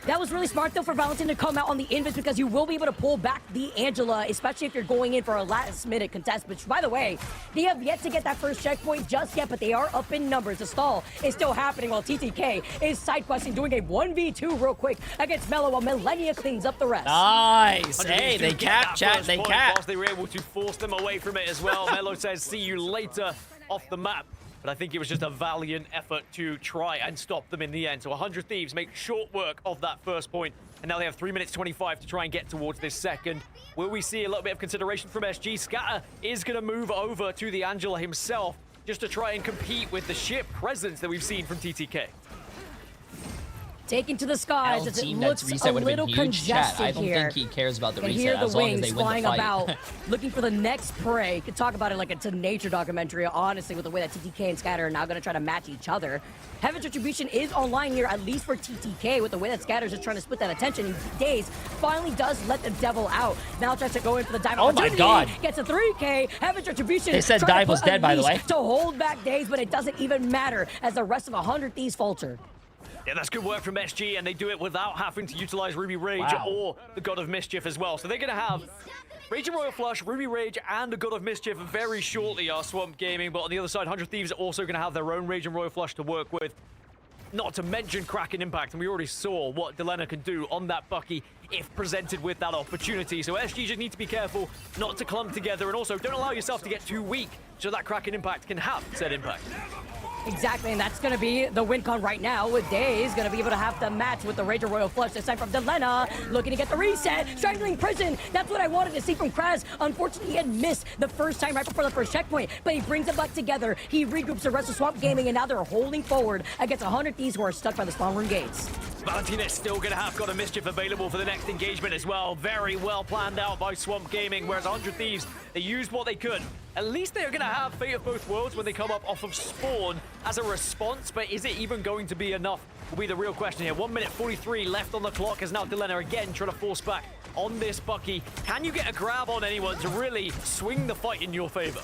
That was really smart, though, for Valentin to come out on the invis, because you will be able to pull back the Angela, especially if you're going in for a last-minute contest, which, by the way, they have yet to get that first checkpoint just yet, but they are up in numbers. The stall is still happening while TTK is side-questing, doing a 1v2 real quick against Mello, while Millennia cleans up the rest. Nice. Hey, they cap, chat, they cap. Whilst they were able to force them away from it as well. Mello says, see you later off the map. But I think it was just a valiant effort to try and stop them in the end. So 100 Thieves make short work of that first point. And now they have 3 minutes 25 to try and get towards this second. Will we see a little bit of consideration from SG? Scatter is going to move over to the Angela himself just to try and compete with the ship presence that we've seen from TTK. Taking to the skies as it looks a little congested I don't here. think he cares about the You can reset hear as the long as wings they win flying the fight. about, looking for the next prey. You could talk about it like it's a nature documentary, honestly, with the way that TTK and Scatter are now going to try to match each other. Heaven's Retribution is online here, at least for TTK, with the way that Scatter's just trying to split that attention. And Daze finally does let the devil out. Now tries to go in for the dive opportunity. God. Gets a 3K. Heaven's Retribution. They said trying to dive was put a dead, by the leash way. To hold back Daze, but it doesn't even matter as the rest of 100 Thieves falter. Yeah, that's good work from SG, and they do it without having to utilize Ruby Rage or the God of Mischief as well. So they're going to have Rage and Royal Flush, Ruby Rage, and the God of Mischief very shortly are Swamp Gaming. But on the other side, 100 Thieves are also going to have their own Rage and Royal Flush to work with. Not to mention Kraken Impact, and we already saw what Delena can do on that Bucky if presented with that opportunity. So SG just need to be careful not to clump together, and also don't allow yourself to get too weak so that Kraken Impact can have said impact. Exactly, and that's going to be the win con right now, with Daze going to be able to have the match with the Rage Royal Flush, this time from Delena, looking to get the reset, Strangling Prison. That's what I wanted to see from Kraz. Unfortunately, he had missed the first time right before the first checkpoint, but he brings them back together. He regroups the rest of Swamp Gaming, and now they're holding forward against 100 Thieves who are stuck by the spawn room gates. Valentina is still going to have God of Mischief available for the next engagement as well. Very well planned out by Swamp Gaming, whereas 100 Thieves, they used what they could. At least they're going to have Fate of Both Worlds when they come up off of spawn as a response, but is it even going to be enough will be the real question here. 1 minute 43 left on the clock as now Delena again trying to force back on this Bucky. Can you get a grab on anyone to really swing the fight in your favor?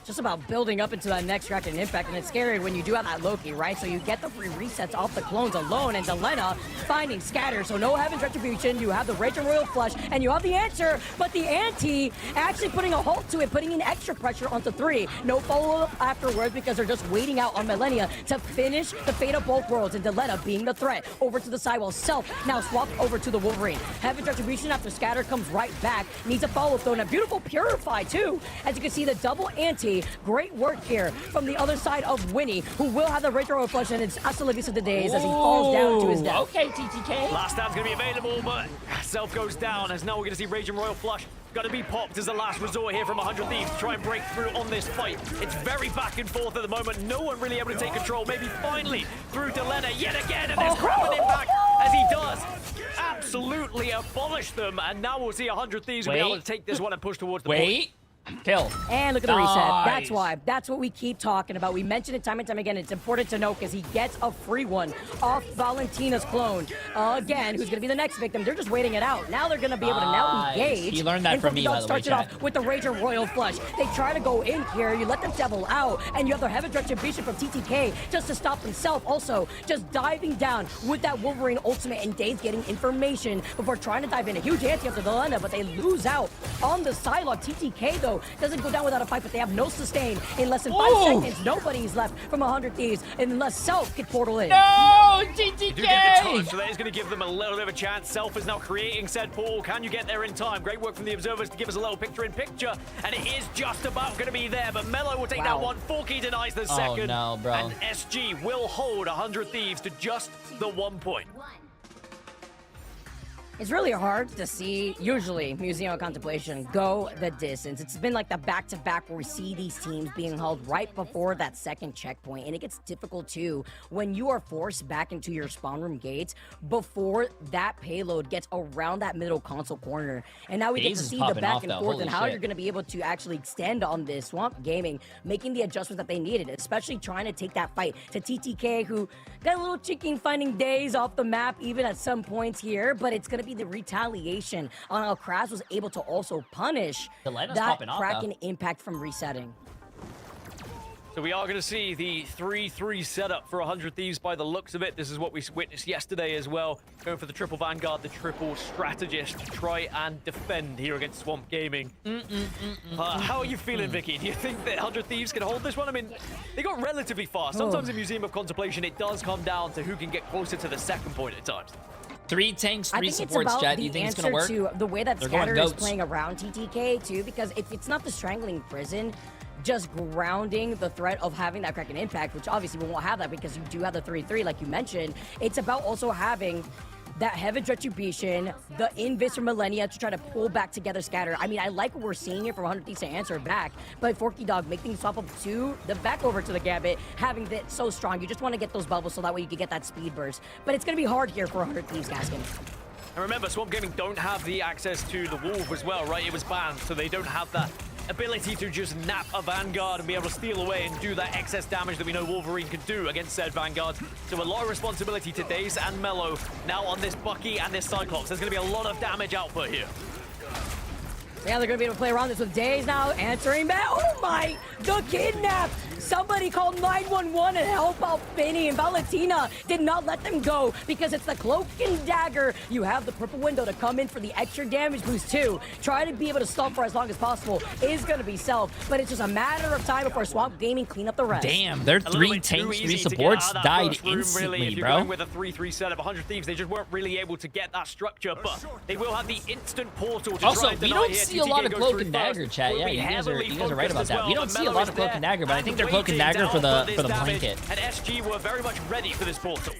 Just about building up into that next Kraken Impact, and it's scary when you do have that Loki, right? So you get the free resets off the clones alone, and Delena finding Scatter, so no Heaven's Retribution, you have the Rage and Royal Flush, and you have the answer, but the anti actually putting a halt to it, putting in extra pressure onto 3. No follow-up afterwards because they're just waiting out on Millennia to finish the Fate of Both Worlds, and Delena being the threat over to the side while Self now swapped over to the Wolverine. Heaven's Retribution after Scatter comes right back, needs a follow-up though, and a beautiful Purify too. As you can see, the double anti. Great work here from the other side of Winnie, who will have the Rage Royal Flush, and it's hasta la vista de Daze as he falls down to his death. Okay, TTK. Last stand's going to be available, but Self goes down as now we're going to see Rage and Royal Flush Got to be popped as a last resort here from 100 Thieves to try and break through on this fight. It's very back and forth at the moment. No one really able to take control. Maybe finally through to Lena yet again, and there's crap impact as he does absolutely abolish them. And now we'll see 100 Thieves will be able to take this one and push towards the point. Kill. And look at the reset. That's why. That's what we keep talking about. We mention it time and time again. It's important to note because he gets a free one off Valentina's clone. Again, who's going to be the next victim? They're just waiting it out. Now they're going to be able to now engage. He learned that from me, by the way, starts it off with the Rager Royal Flush. They try to go in here. You let them devil out. And you have the Heaven Retribution from TTK just to stop himself. Also, just diving down with that Wolverine ultimate and Days getting information before trying to dive in. A huge anti-up to Lena, but they lose out on the Psylocke. TTK, though, doesn't go down without a fight, but they have no sustain in less than 5 seconds. Nobody's left from 100 Thieves unless Self can portal in. No, TTK! You do get the touch, so that is going to give them a little bit of a chance. Self is now creating said portal. Can you get there in time? Great work from the observers to give us a little picture-in-picture, and it is just about going to be there, but Mello will take that one. Forky denies the second. Oh, no, bro. And SG will hold 100 Thieves to just the 1 point. It's really hard to see, usually, Museum of Contemplation go the distance. It's been like the back-to-back where we see these teams being held right before that second checkpoint, and it gets difficult, too, when you are forced back into your spawn room gates before that payload gets around that middle console corner. And now we get to see the back and forth and how you're going to be able to actually extend on this. Swamp Gaming making the adjustments that they needed, especially trying to take that fight to TTK, who got a little cheeky finding Days off the map, even at some points here, but it's going to be the retaliation on how Kraz was able to also punish that Kraken impact from resetting. So we are going to see the 3-3 setup for 100 Thieves by the looks of it. This is what we witnessed yesterday as well. Going for the triple Vanguard, the triple strategist to try and defend here against Swamp Gaming. How are you feeling, Vicky? Do you think that 100 Thieves can hold this one? I mean, they got relatively fast. Sometimes in Museum of Contemplation, it does come down to who can get closer to the second point at times. 3 tanks, 3 supports, Jet. Do you think it's going to work? To the way that Scatter is playing around TTK, too, because if it's not the Strangling Prison, just grounding the threat of having that Kraken impact, which obviously we won't have that because you do have the 3-3, like you mentioned. It's about also having that Heaven's Retribution, the Invis from Millennia to try to pull back together Scatter. I mean, I like what we're seeing here from 100 Thieves to answer back, but Forky Dog making swap up to the back over to the Gambit, having that so strong. You just want to get those bubbles so that way you can get that speed burst. But it's going to be hard here for 100 Thieves, Gaskin. And remember, Swamp Gaming don't have the access to the Wolf as well, right? It was banned, so they don't have that ability to just nap a Vanguard and be able to steal away and do that excess damage that we know Wolverine can do against said Vanguard. So a lot of responsibility to Daze and Mello now on this Bucky and this Cyclops. There's going to be a lot of damage output here. Yeah, they're going to be able to play around this with Days now answering back. Oh my, the kidnap! Somebody called 911 and help out Finny, and Valentina did not let them go because it's the Cloak and Dagger. You have the purple window to come in for the extra damage boost too. Try to be able to stop for as long as possible is going to be Self, but it's just a matter of time before Swamp Gaming clean up the rest. Damn, their 3 tanks, 3 supports died instantly, if you're bro. going with a 3-3 setup, 100 Thieves, they just weren't really able to get that structure, but they will have the instant portal to also, try and we don't see a lot of Cloak and Dagger, chat. Yeah, you guys are right about that. We don't see a lot of Cloak and Dagger, but I think they're Cloak and Dagger for the blanket. And SG were very much ready for this portal.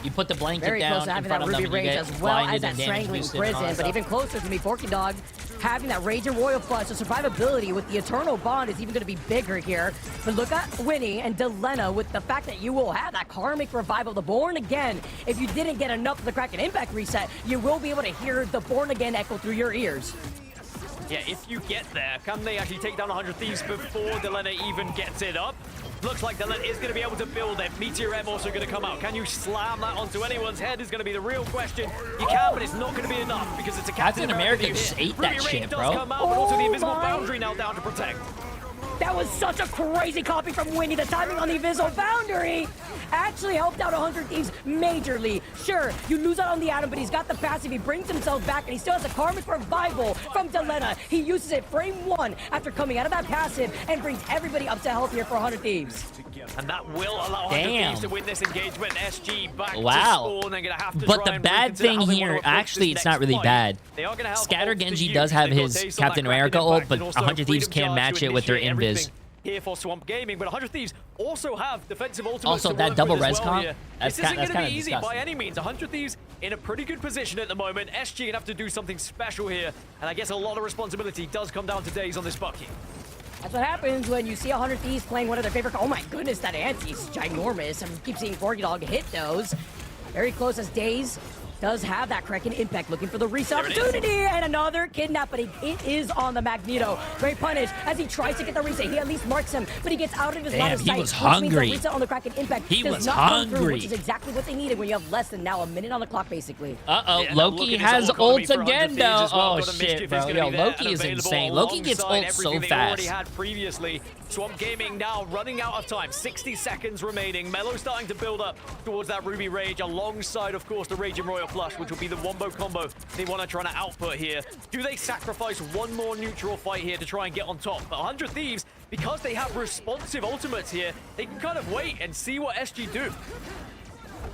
You put the blanket very down close to having that Ruby Rage as well as that Strangling Prison, but even closer to me, Forky Dog having that Rage and Royal Flush. The survivability with the Eternal Bond is even going to be bigger here. But look at Winnie and Delena with the fact that you will have that Karmic Revival, the Born Again. If you didn't get enough of the Kraken Impact reset, you will be able to hear the Born Again echo through your ears. Yeah, if you get there, can they actually take down 100 Thieves before Delena even gets it up? Looks like Delena is going to be able to build it. Meteor M also going to come out. Can you slam that onto anyone's head is going to be the real question. You can, but it's not going to be enough because it's a Captain America just ate that shit, bro. Come out, but also the invisible boundary now down to protect. That was such a crazy copy from Winnie. The timing on the invisible boundary actually helped out 100 Thieves majorly. Sure, you lose out on the Atom, but he's got the passive. He brings himself back, and he still has a Karmic Revival from Delena. He uses it frame 1 after coming out of that passive and brings everybody up to health here for 100 Thieves. And that will allow 100 Thieves to win this engagement. SG back to spawn. They're gonna have to but the bad thing here, actually, it's not really bad. Scatter Genji does have his Captain America ult, but 100 Thieves can match it with their invis. here for Swamp Gaming, but 100 Thieves also have defensive ultimates Also, to that work double with as res well comp, here. that's This isn't going to kinda be easy disgusting. by any means. 100 Thieves in a pretty good position at the moment. SG going to have to do something special here, and I guess a lot of responsibility does come down to Days on this Bucky. That's what happens when you see 100 Thieves playing one of their favorite. Oh my goodness, that anti's ginormous. I keep seeing Forky Dog hit those. Very close as Days does have that Kraken impact, looking for the reset opportunity, and another kidnap, but it is on the Magneto. Great punish as he tries to get the reset. He at least marks him, but he gets out of his line of sight. He was which means hungry. the reset on the Kraken impact He does was not come through, hungry. which is exactly what they needed when you have less than now a minute on the clock, basically. Uh-oh, Yeah, Loki look at has his ult ults for 100 again, Thieves though. as well, Oh, but the shit, mischief bro. is gonna Yo, be there Loki and is available insane. Loki gets alongside ult so everything they already fast. had previously. Swamp Gaming now running out of time. 60 seconds remaining. Melo starting to build up towards that Ruby Rage alongside, of course, the Raging Royal Flush, which will be the wombo combo they want to try to output here. Do they sacrifice one more neutral fight here to try and get on top? But 100 Thieves, because they have responsive ultimates here, they can kind of wait and see what SG do.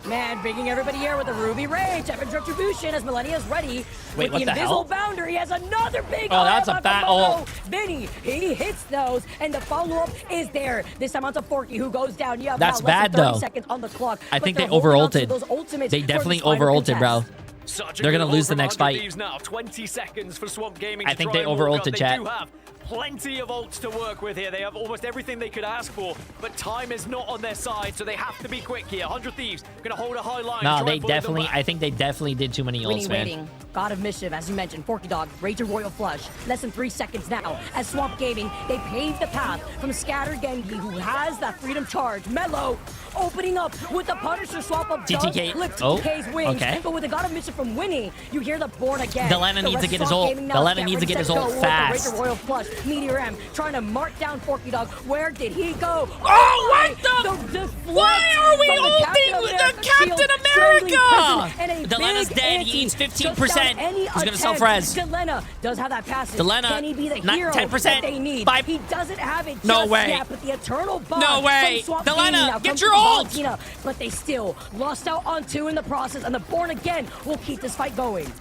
Man, bringing everybody here with the Ruby Rage. Evan's Retribution as Millennia's ready. Wait, with what the the invisible hell? boundary. He has another big Oh, that's ult a on fat Komodo. ult. Vinny, he hits those, and the follow-up is there. This time onto Forky, who goes down. You have That's now less bad, than 30 though. seconds on the clock. I but think they they're holding on to over-ulted. those ultimates They for definitely this final over-ulted, bro. contest. Such a They're good gonna ult lose the from next 100 fight. Thieves now. 20 seconds for Swamp Gaming I to think try they and walk up. over-ulted, They chat. do have plenty of ults to work with here. They have almost everything they could ask for, but time is not on their side, so they have to be quick here. 100 Thieves gonna hold a high line. No, try they and bully them definitely, back. I think they definitely did too many ults, man. Waiting. God of Mischief, as you mentioned, Forky Dog, Raging Royal Flush. Less than 3 seconds now. As Swamp Gaming, they pave the path from Scatter Genji, who has that Freedom Charge. Mello opening up with the Punisher swap of TTK. lift Oh, TTK's wings. okay. But with the God of Mischief from Winnie, you hear the Born Again. Delena The needs rest to get of his Swamp ult. Gaming now Delena get needs to ready, get his set, ult go with fast. The Raging Royal Flush, Meteor M, trying to mark down Forky Dog. Where did he go? Oh, what the? Why are we ulting the Captain America? Delena's dead. He needs 15%. He's gonna self-res. Delena does have that passive. Delena, Can he be the not hero 10%. that they need? Five. He doesn't have it No just way. yet, but the Eternal Bond No way. from Swamp Delena, Gaming now get comes your from ult. Valentina, but they still lost out on 2 in the process, and the Born Again will keep this fight going.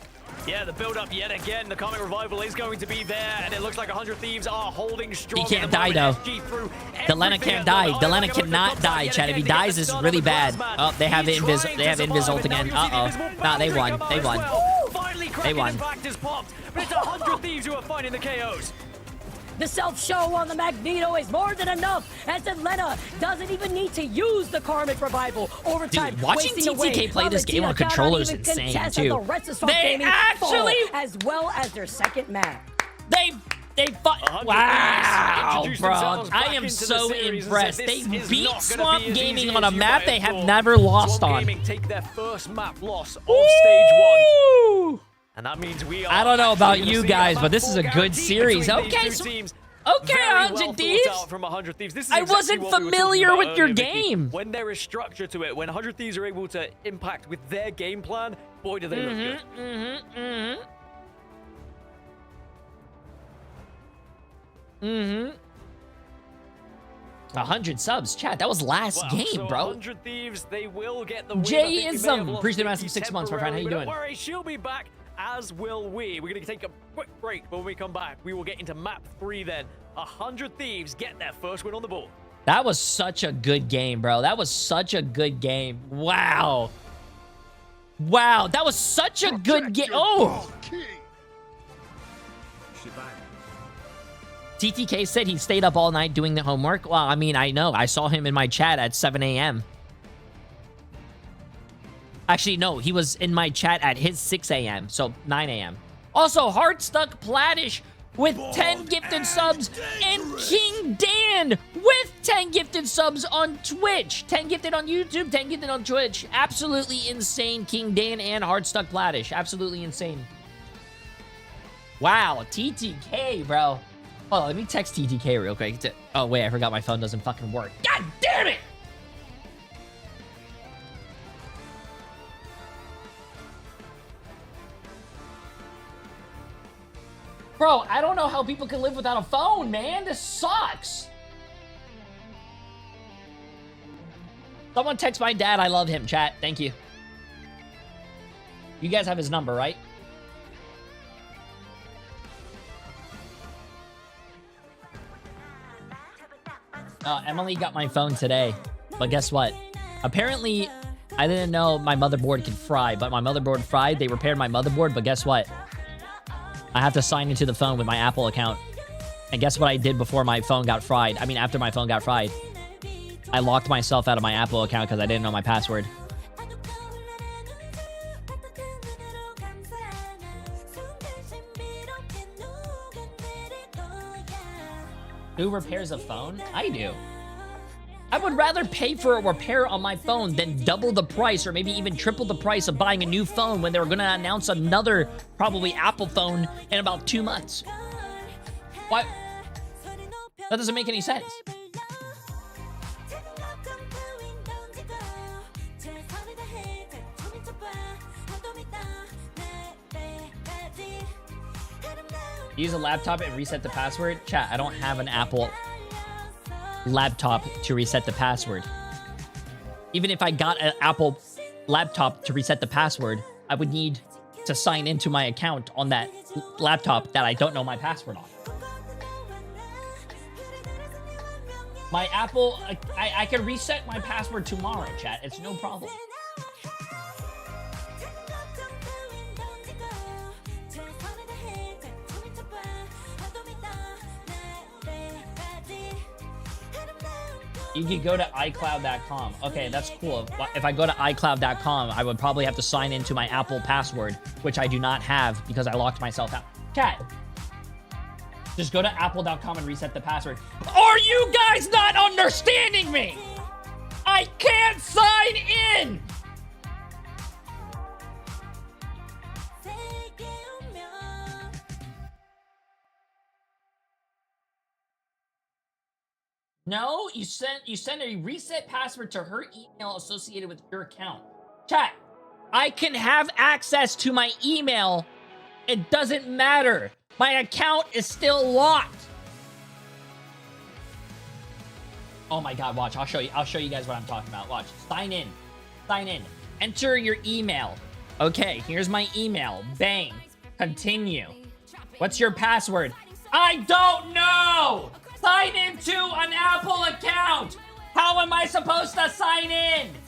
Yeah, the build-up yet again. The Comic Revival is going to be there, and it looks like 100 Thieves are holding strong. He can't at the die, moment. though. SG through Delena everything can't at the die. moment. Delena They're gonna cannot come die, back yet Chad. If he again to get dies, the this is start really of the bad. Plasma. Oh, they have He's invis. trying They to have invis survive ult it. Now again. you'll see the Uh-oh. invisible Nah, they boundary won. come out They as won. well. Finally, They Kraken won. impact is popped, but it's 100 Thieves who are finding the KOs. The self-show on the Magneto is more than enough, as Delena doesn't even need to use the Karmic Revival. Overtime, Dude, watching wasting TTK away. play this game on Valentina controller is cannot even insane, contest as too. the rest of Swamp They Gaming actually- fall, as well as their second map. They fought. 100 Wow, introduced bro. themselves I back am into the so series and impressed. said, They "This is beat not gonna Swamp be as Gaming easy on a as you map might they have thought." never lost Swamp on. Gaming take their first map loss of stage 1. Woo! And that means we are I don't know about actually gonna you see guys, a but this is a full good guarantee series. between these Okay, two so- teams. Okay, Very 100 well thought Thieves. out from 100 Thieves. This is I exactly wasn't what we were talking familiar about with your earlier, Vicky. game. When there is structure to it, when 100 Thieves are able to impact with their game plan, boy, do they look good. Mm-hmm. 100 subs. Chat, that was last Wow, game, so bro. 100 Thieves, they will get the win. Jay I think we may have Ism. lost Appreciate the Vicky massive 6 months, my friend. How you temporarily, doing? but Don't worry, she'll be back, as will we. We're going to take a quick break, but when we come back, we will get into map 3 then. 100 Thieves get their first win on the board. That was such a good game, bro. That was such a good game. Wow. Wow, that was such a good game. Oh! TTK said he stayed up all night doing the homework. Well, I mean, I know. I saw him in my chat at 7 a.m. Actually, no. He was in my chat at his 6 a.m. So, 9 a.m. Also, Heartstuck Platish with 10 gifted subs. And King Dan with 10 gifted subs on Twitch. 10 gifted on YouTube, 10 gifted on Twitch. Absolutely insane, King Dan and Heartstuck Platish. Absolutely insane. Wow, TTK, bro. Oh, let me text TTK real quick. Oh, wait, I forgot my phone doesn't fucking work. God damn it! Bro, I don't know how people can live without a phone, man. This sucks. Someone text my dad. I love him, chat. Thank you. You guys have his number, right? Emily got my phone today, but guess what? Apparently, I didn't know my motherboard could fry, but my motherboard fried. They repaired my motherboard, but guess what? I have to sign into the phone with my Apple account. And guess what I did before my phone got fried? I mean, after my phone got fried. I locked myself out of my Apple account because I didn't know my password. Who repairs a phone? I do. I would rather pay for a repair on my phone than double the price or maybe even triple the price of buying a new phone when they were going to announce another, probably Apple phone in about 2 months. What? That doesn't make any sense. Use a laptop and reset the password. Chat, I don't have an Apple laptop to reset the password. Even if I got an Apple laptop to reset the password, I would need to sign into my account on that laptop that I don't know my password on. My Apple, I can reset my password tomorrow, chat. It's no problem. You could go to iCloud.com. Okay, that's cool. If I go to iCloud.com, I would probably have to sign into my Apple password, which I do not have because I locked myself out. Cat, just go to apple.com and reset the password. Are you guys not understanding me? I can't sign in! No, you send a reset password to her email associated with your account. Chat, I can have access to my email. It doesn't matter. My account is still locked. Oh my god, watch. I'll show you guys what I'm talking about. Watch. Sign in. Sign in. Enter your email. Okay, here's my email. Bang. Continue. What's your password? I don't know! Sign into an Apple account! How am I supposed to sign in? –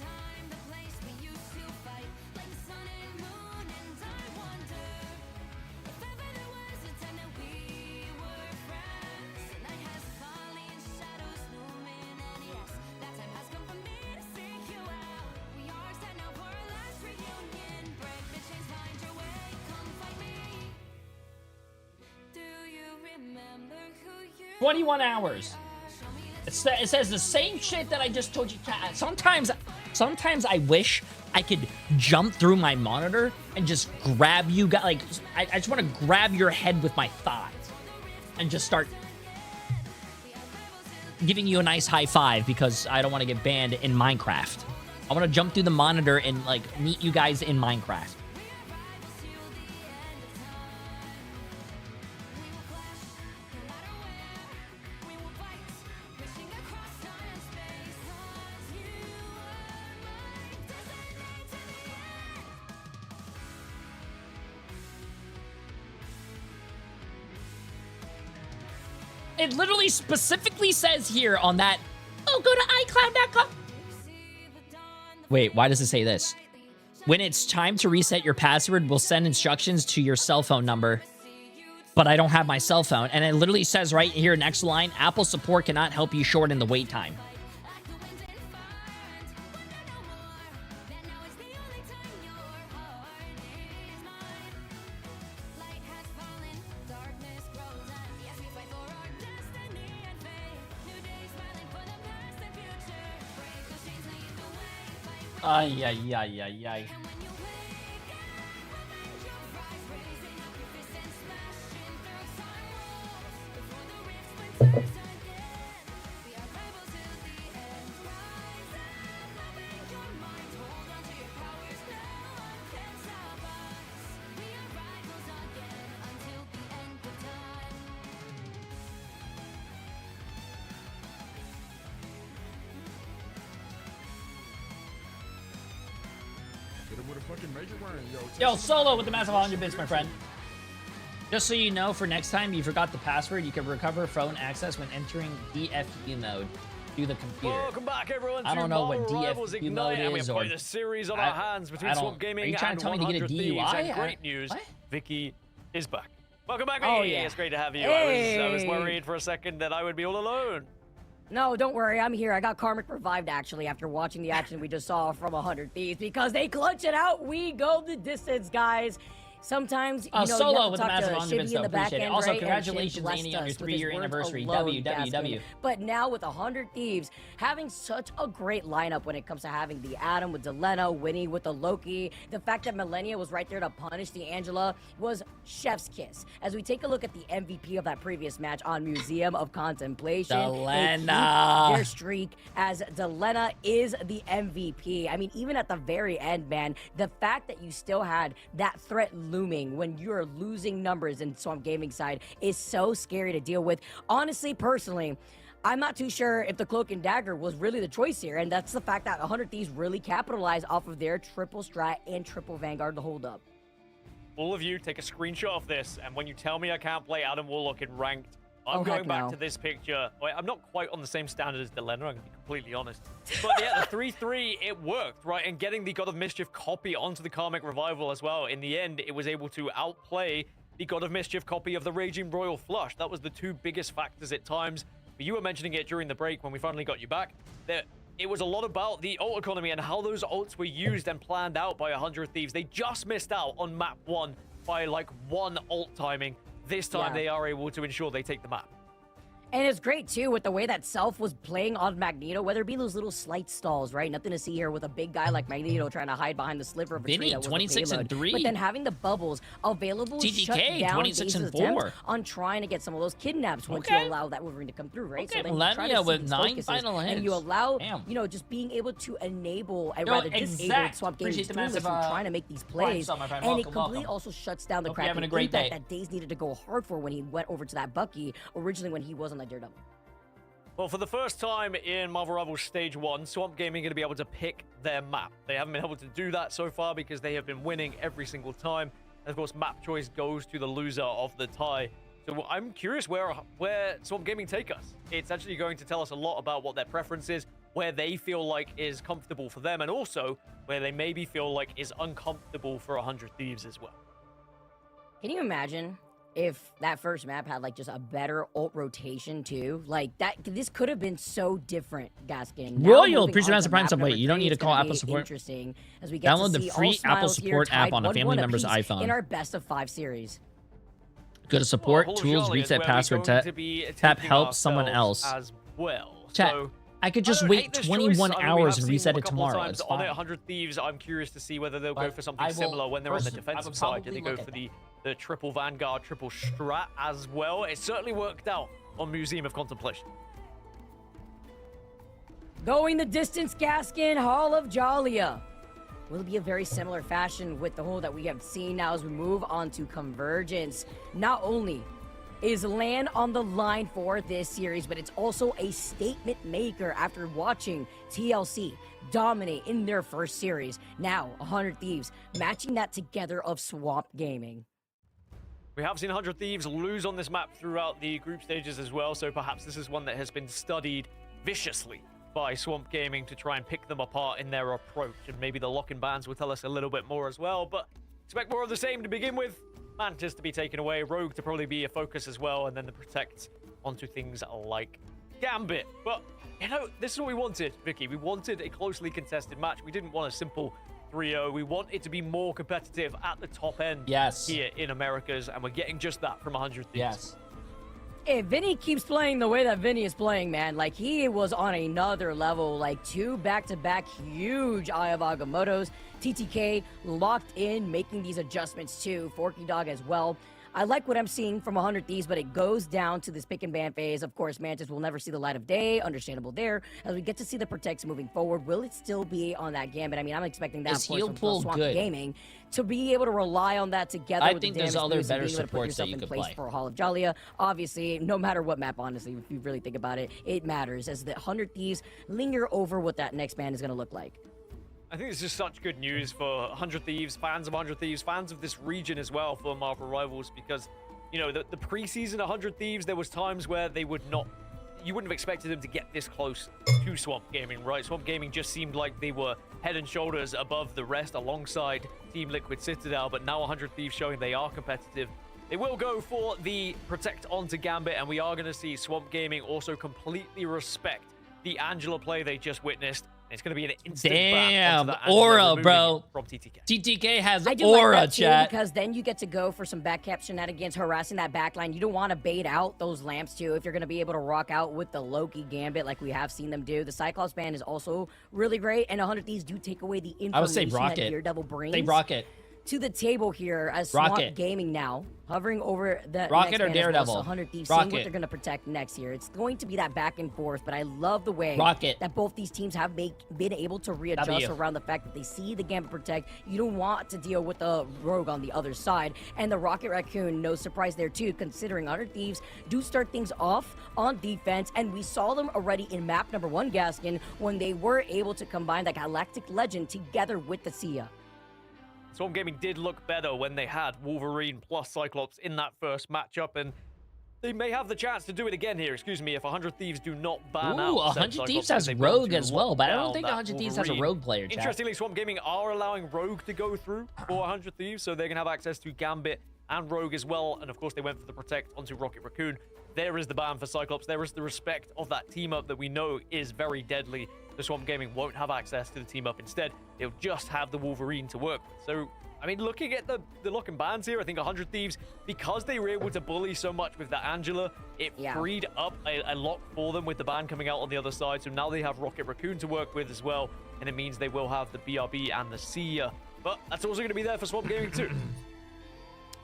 21 hours. It says the same shit that I just told you. Sometimes I wish I could jump through my monitor and just grab you guys. Like, I just want to grab your head with my thighs and just start giving you a nice high five because I don't want to get banned in Minecraft. I want to jump through the monitor and, like, meet you guys in Minecraft. It literally specifically says here on that, oh, go to iCloud.com. Wait, why does it say this? When it's time to reset your password, we'll send instructions to your cell phone number. But I don't have my cell phone. And it literally says right here, next line, Apple support cannot help you shorten the wait time. Ay, ay, ay, ay, ay. Yo, Solo with the massive 100 bits, my friend. Just so you know, for next time you forgot the password, you can recover phone access when entering DFU mode. do the computer. Welcome back, everyone. I don't know what Marvel Rivals DFQ Ignite, mode and we is, have or quite a series on our hands between Swamp Gaming are you trying and to tell me to get a 100 Thieves. DUI? And great news, What? Vicky is back. Welcome back, Vicky. Oh, yeah. It's great to have you. Hey. I was worried for a second that I would be all alone. No, don't worry, I'm here. I got karmic revived, actually, after watching the action we just saw from 100 Thieves, because they clutch it out. We go the distance, guys. Sometimes, you know, Solo you have to with talk the massive to omnibus, Shivy in the though. back Appreciate it. end, Also, right? congratulations, And Shiv Andy, on your blessed us with his 3-year words anniversary. alone, WWW. Gaskin. But now with 100 Thieves, having such a great lineup when it comes to having the Adam with Delena, Winnie with the Loki, the fact that Millennia was right there to punish the Angela was chef's kiss. As we take a look at the MVP of that previous match on Museum of Contemplation, they keep Delena. their streak as Delena is the MVP. I mean, even at the very end, man, the fact that you still had that threat looming when you're losing numbers in Swamp Gaming side is so scary to deal with. Honestly, personally, I'm not too sure if the Cloak and Dagger was really the choice here, and that's the fact that 100 Thieves really capitalized off of their triple strat and triple Vanguard to hold up. All of you take a screenshot of this, and when you tell me I can't play Adam Warlock in ranked, I'm Oh, going heck back no. to this picture. Wait, I'm not quite on the same standard as Delena, I'm going to be completely honest. But yeah, the 3-3, it worked, right? And getting the God of Mischief copy onto the Karmic Revival as well. In the end, it was able to outplay the God of Mischief copy of the Raging Royal Flush. That was the two biggest factors at times. But you were mentioning it during the break when we finally got you back, that it was a lot about the ult economy and how those ults were used and planned out by 100 Thieves. They just missed out on map 1 by like 1 ult timing. This time they are able to ensure they take the map. And it's great, too, with the way that Self was playing on Magneto, whether it be those little slight stalls, right? Nothing to see here with a big guy like Magneto trying to hide behind the sliver of a tree Vinny, that was 26 the and payload. 3. But then having the bubbles available TGK, shut down 26 and Daze's attempt 4. on trying to get some of those kidnaps once Okay. you allow that Wolverine to come through, right? Okay, So then you try Millennia to with see these 9 focuses, final and you hits. allow, Damn. you know, just being able to enable, Yo, rather disable exact. Swamp Gaming's Appreciate the through massive, from trying to make these Prime plays. sub, my friend. And it Welcome, completely welcome. also shuts down the Hope you're having Kraken a great impact day. that Daze needed to go hard for when he went over to that Bucky originally when he was on that Daredevil. Well, for the first time in Marvel Rivals Stage 1, Swamp Gaming are going to be able to pick their map. They haven't been able to do that so far because they have been winning every single time. And of course, map choice goes to the loser of the tie. So I'm curious where Swamp Gaming take us. It's actually going to tell us a lot about what their preference is, where they feel like is comfortable for them, and also where they maybe feel like is uncomfortable for 100 Thieves as well. Can you imagine if that first map had like just a better ult rotation too? Like that, this could have been so different, Gaskin. Now Royal, moving appreciate on Master to Prime map sub. Wait, number you don't 3, need to it's call gonna Apple be support. Interesting as we get Download to the see free all Apple Smiles here support app tied on a 1-1 family member's apiece iPhone. in our best of 5 series. Go to support, Well, tools, Jolly is reset where we're password, going tap, to be tap taking help someone ourselves else. as well. Chat, So I could just I don't wait hate this 21 choice. I mean, we hours have and seen reset them a it couple of tomorrow. times It's on it, fine. 100 Thieves. I'm curious to see whether they'll go But for something I will similar when they're on the I defensive will side. Do they probably go look for at the triple Vanguard, triple Strat as well? It certainly worked out on Museum of Contemplation. Going the distance, Gaskin, Hall of Jalia. Will it be a very similar fashion with the whole that we have seen now as we move on to Convergence? Not only is land on the line for this series, but it's also a statement maker after watching TLC dominate in their first series. Now, 100 Thieves matching that together of Swamp Gaming. We have seen 100 Thieves lose on this map throughout the group stages as well, so perhaps this is one that has been studied viciously by Swamp Gaming to try and pick them apart in their approach. And maybe the lock-in bans will tell us a little bit more as well, but expect more of the same to begin with. Mantis to be taken away, Rogue to probably be a focus as well, and then the Protect onto things like Gambit. But, you know, this is what we wanted, Vicky. We wanted a closely contested match. We didn't want a simple 3-0. We want it to be more competitive at the top end here in Americas, and we're getting just that from 100 Thieves. Yes. If Vinny keeps playing the way that Vinny is playing, man, like he was on another level, like 2 back-to-back huge Eye of Agamottos. TTK locked in, making these adjustments too. Forky Dog as well. I like what I'm seeing from 100 Thieves, but it goes down to this pick and ban phase. Of course, Mantis will never see the light of day. Understandable there. As we get to see the Protects moving forward, will it still be on that Gambit? I mean, I'm expecting that, Is of course, heal from pool Swamp good? Gaming to be able to rely on that together I with think the there's damage other boost and better being able to put supports that yourself you in could place play. for Hall of Jalia. Obviously, no matter what map, honestly, if you really think about it, it matters as the 100 Thieves linger over what that next ban is going to look like. I think this is such good news for 100 Thieves, fans of 100 Thieves, fans of this region as well for Marvel Rivals, because, you know, the preseason 100 Thieves, there was times where they would not you wouldn't have expected them to get this close to Swamp Gaming, right? Swamp Gaming just seemed like they were head and shoulders above the rest alongside Team Liquid Citadel, but now 100 Thieves showing they are competitive. They will go for the Protect onto Gambit, and we are going to see Swamp Gaming also completely respect the Angela play they just witnessed. It's going to be an instant damn back aura, bro. From TTK. TTK has I do aura, like that too, chat. because then you get to go for some backcap shenanigans, harassing that backline. You don't want to bait out those lamps too if you're going to be able to rock out with the Loki Gambit like we have seen them do. The Cyclops ban is also really great, and 100 Thieves do take away the information I would say that Rocket. Daredevil brings. They Rocket. To the table here as Swamp Rocket. Gaming now, hovering over the Rocket next or ban as well, Daredevil? so 100 Thieves seeing Rocket. what they're going to protect next here. It's going to be that back and forth, but I love the way Rocket. that both these teams have been able to readjust W. around the fact that they see the Gambit protect. You don't want to deal with the Rogue on the other side, and the Rocket Raccoon, no surprise there too, considering 100 Thieves do start things off on defense, and we saw them already in map number 1, Gaskin, when they were able to combine that Galactic Legend together with the Sia. Swamp Gaming did look better when they had Wolverine plus Cyclops in that first matchup, and they may have the chance to do it again here, excuse me, if 100 Thieves do not ban out. Ooh, said 100 Cyclops, Thieves and has they want Rogue to as well, lock but I don't down think that 100 Thieves has a Wolverine. Rogue player, chat. Interestingly, Swamp Gaming are allowing Rogue to go through for 100 Thieves, so they can have access to Gambit and Rogue as well, and of course they went for the Protect onto Rocket Raccoon. There is the ban for Cyclops. There is the respect of that team-up that we know is very deadly. The Swamp Gaming won't have access to the team-up. Instead, they'll just have the Wolverine to work with. So, I mean, looking at the lock and bans here, I think 100 Thieves, because they were able to bully so much with that Angela, it freed up a lot for them with the ban coming out on the other side. So now they have Rocket Raccoon to work with as well, and it means they will have the BRB and the Sia. But that's also going to be there for Swamp Gaming too.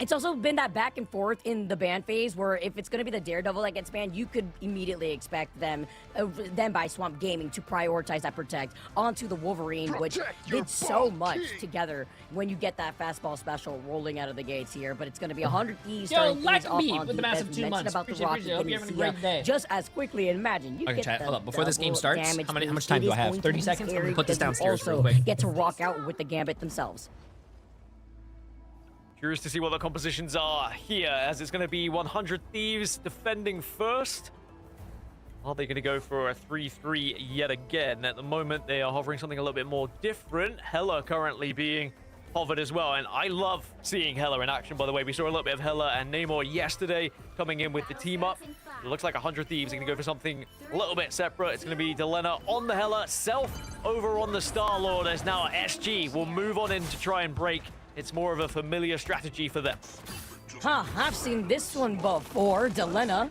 It's also been that back and forth in the ban phase where if it's going to be the Daredevil that gets banned, you could immediately expect them by Swamp Gaming to prioritize that Protect onto the Wolverine, which did so much together when you get that fastball special rolling out of the gates here. But it's going to be 100 Thieves starting things off on with the massive defense. 2 We months. mentioned about the Appreciate Rocket it. Hope you're getting having a great day. just as quickly. Imagine you Okay, get chat, the hold up. Before this game double starts, damage how much boost. time It do I is have? going 30 to be seconds? I'm gonna scary put this because you downstairs real also quick. get to rock out with the Gambit themselves. Curious to see what the compositions are here, as it's going to be 100 Thieves defending first. Are they going to go for a 3-3 yet again? At the moment, they are hovering something a little bit more different. Hella currently being hovered as well, and I love seeing Hella in action, by the way. We saw a little bit of Hella and Namor yesterday coming in with the team up. It looks like 100 Thieves are going to go for something a little bit separate. It's going to be Delena on the Hella, Self over on the Star-Lord, as now SG will move on in to try and break. It's more of a familiar strategy for them. Huh, I've seen this one before. Delena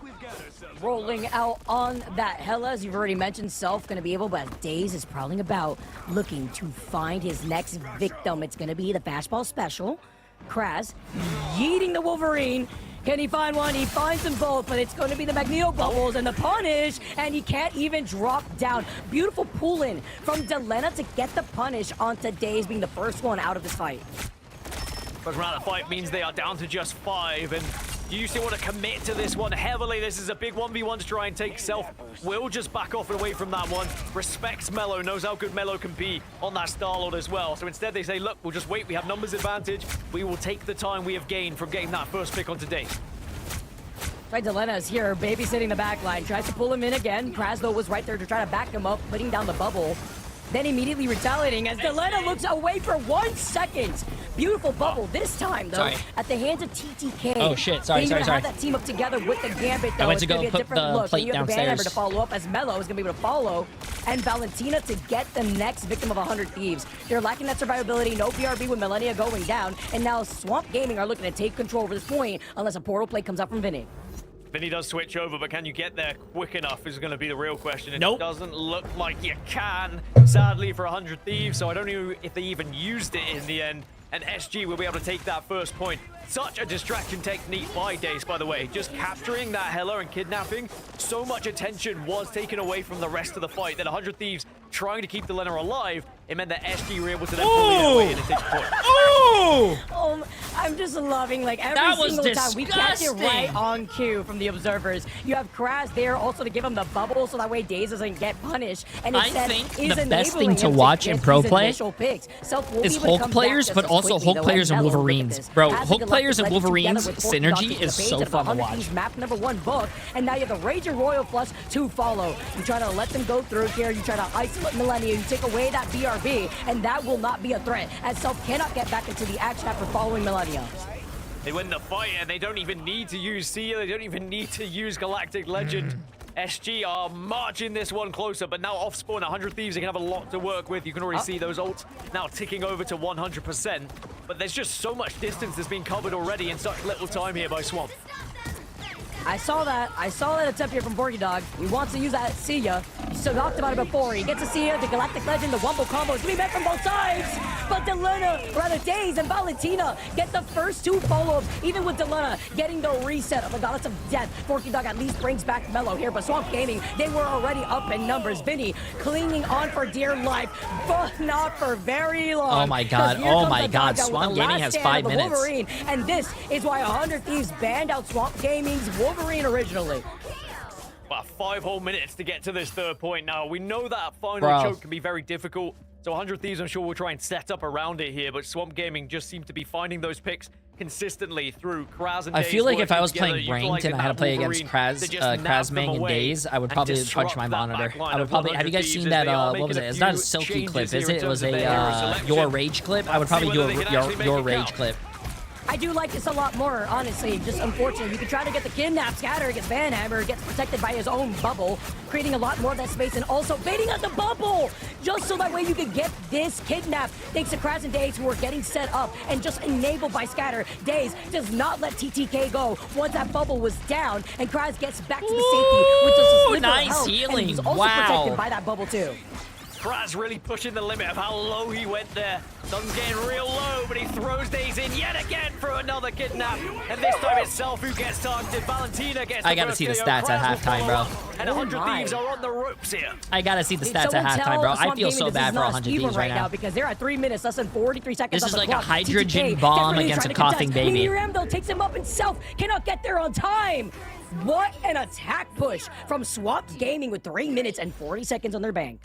rolling out on that Hella, as you've already mentioned, Self gonna be able, but Daze is prowling about, looking to find his next victim. It's gonna be the fastball special. Kraz yeeting the Wolverine. Can he find one? He finds them both, but it's going to be the Magneto Bubbles and the punish, and he can't even drop down. Beautiful pull-in from Delena to get the punish onto Daze, being the first one out of this fight. First round of the fight means they are down to just 5, and you still want to commit to this one heavily. This is a big 1v1 to try and take Self. Will just back off and away from that one. Respects Mello, knows how good Mello can be on that Star-Lord as well. So instead they say, look, we'll just wait. We have numbers advantage. We will take the time we have gained from getting that first pick on today. Right, Delena is here, babysitting the back line. Tries to pull him in again. Kraz, though, was right there to try to back him up, putting down the bubble. Then immediately retaliating as Delena looks away for 1 second. Beautiful bubble this time, though, at the hands of TTK. Oh, shit. Sorry. Have that team up together with the Gambit, though. I went to it's going go to be a put different the look. plate You have the downstairs. Banhammer to follow up, as Mello is going to be able to follow. And Valentina to get the next victim of 100 Thieves. They're lacking that survivability. No BRB with Millennia going down. And now Swamp Gaming are looking to take control over this point unless a portal play comes up from Vinny. Vinny does switch over, but can you get there quick enough is going to be the real question. It Nope. doesn't look like you can, sadly, for 100 Thieves, so I don't know if they even used it in the end. And SG will be able to take that first point. Such a distraction technique by Dace, by the way. Just capturing that Hella and kidnapping. So much attention was taken away from the rest of the fight that 100 Thieves trying to keep Delena alive. It meant that SG were able to then pull it away and take the point. Oh, I'm just loving, like, every That was single time we catch it disgusting. right on cue from the observers. You have Kraz there also to give him the bubble so that way Daze doesn't get punished. And I instead think is the best thing enabling to him watch in get pro these play initial picks. Self will is be able to Hulk come players, back but just as also quickly, Hulk though, players and Mello, look at Wolverines. this. Bro, Has Hulk a players players and Wolverine's synergy is so fun to watch. Map number 1 book, and now you have the Raging Royal Flush to follow. You try to let them go through here. You try to isolate Millennia. You take away that BRB, and that will not be a threat, as Self cannot get back into the action after following Millennia. They win the fight, and they don't even need to use Sia. They don't even need to use Galactic Legend. SG are marching this one closer, but now off spawn, 100 Thieves, they can have a lot to work with. You can already see those ults now ticking over to 100%. But there's just so much distance that's being covered already in such little time here by Swamp. I saw that attempt here from Borgy Dog. He wants to use that Sia. He still talked about it before. He gets a Sia, the Galactic Legend, the Wumble combo. It's gonna be met from both sides. But Deluna, rather Daze and Valentina get the first 2 follow-ups. Even with Deluna getting the reset of the Goddess of Death, Borky Dog at least brings back Mellow here. But Swamp Gaming, they were already up in numbers. Vinny clinging on for dear life, but not for very long. Oh my god, Swamp Gaming has 5 minutes. Wolverine, and this is why 100 Thieves banned out Swamp Gaming's Wolverine originally. Well, 5 whole minutes to get to this 3rd point now. We know that final choke can be very difficult. So 100 Thieves, I'm sure, will try and set up around it here. But Swamp Gaming just seem to be finding those picks consistently through Kraz and Daze. I feel like if I was together, playing ranked and I had to play against Kraz, Mang, and Daze, I would probably punch my monitor. I would probably. Have you guys seen that? What was it? It's not a Silky clip, is it? It was a Your Rage clip. I would probably do a Your Rage clip. I do like this a lot more, honestly. Just unfortunate. You can try to get the kidnap. Scatter gets Banhammer, gets protected by his own bubble, creating a lot more of that space and also baiting out the bubble, just so that way you can get this kidnap. Thanks to Kraz and Daze, who are getting set up and just enabled by Scatter. Daze does not let TTK go once that bubble was down, and Kraz gets back to the safety with just a sliver of health, healing. And he's also protected by that bubble too. Kraz really pushing the limit of how low he went there. Sun's getting real low, but he throws Daze in yet again for another kidnap. And this time it's Self who gets targeted. Valentina gets the I gotta see the stats at halftime, bro. And 100 Thieves are on the ropes here. I gotta see the stats at halftime, bro. I feel so bad for 100 Thieves right now. Because they're at 3 minutes, less than 43 seconds. This is like a hydrogen bomb against a coughing baby. Miriam, though, takes him up and Self cannot get there on time. What an attack push from Swamp Gaming with 3 minutes and 40 seconds on their bank.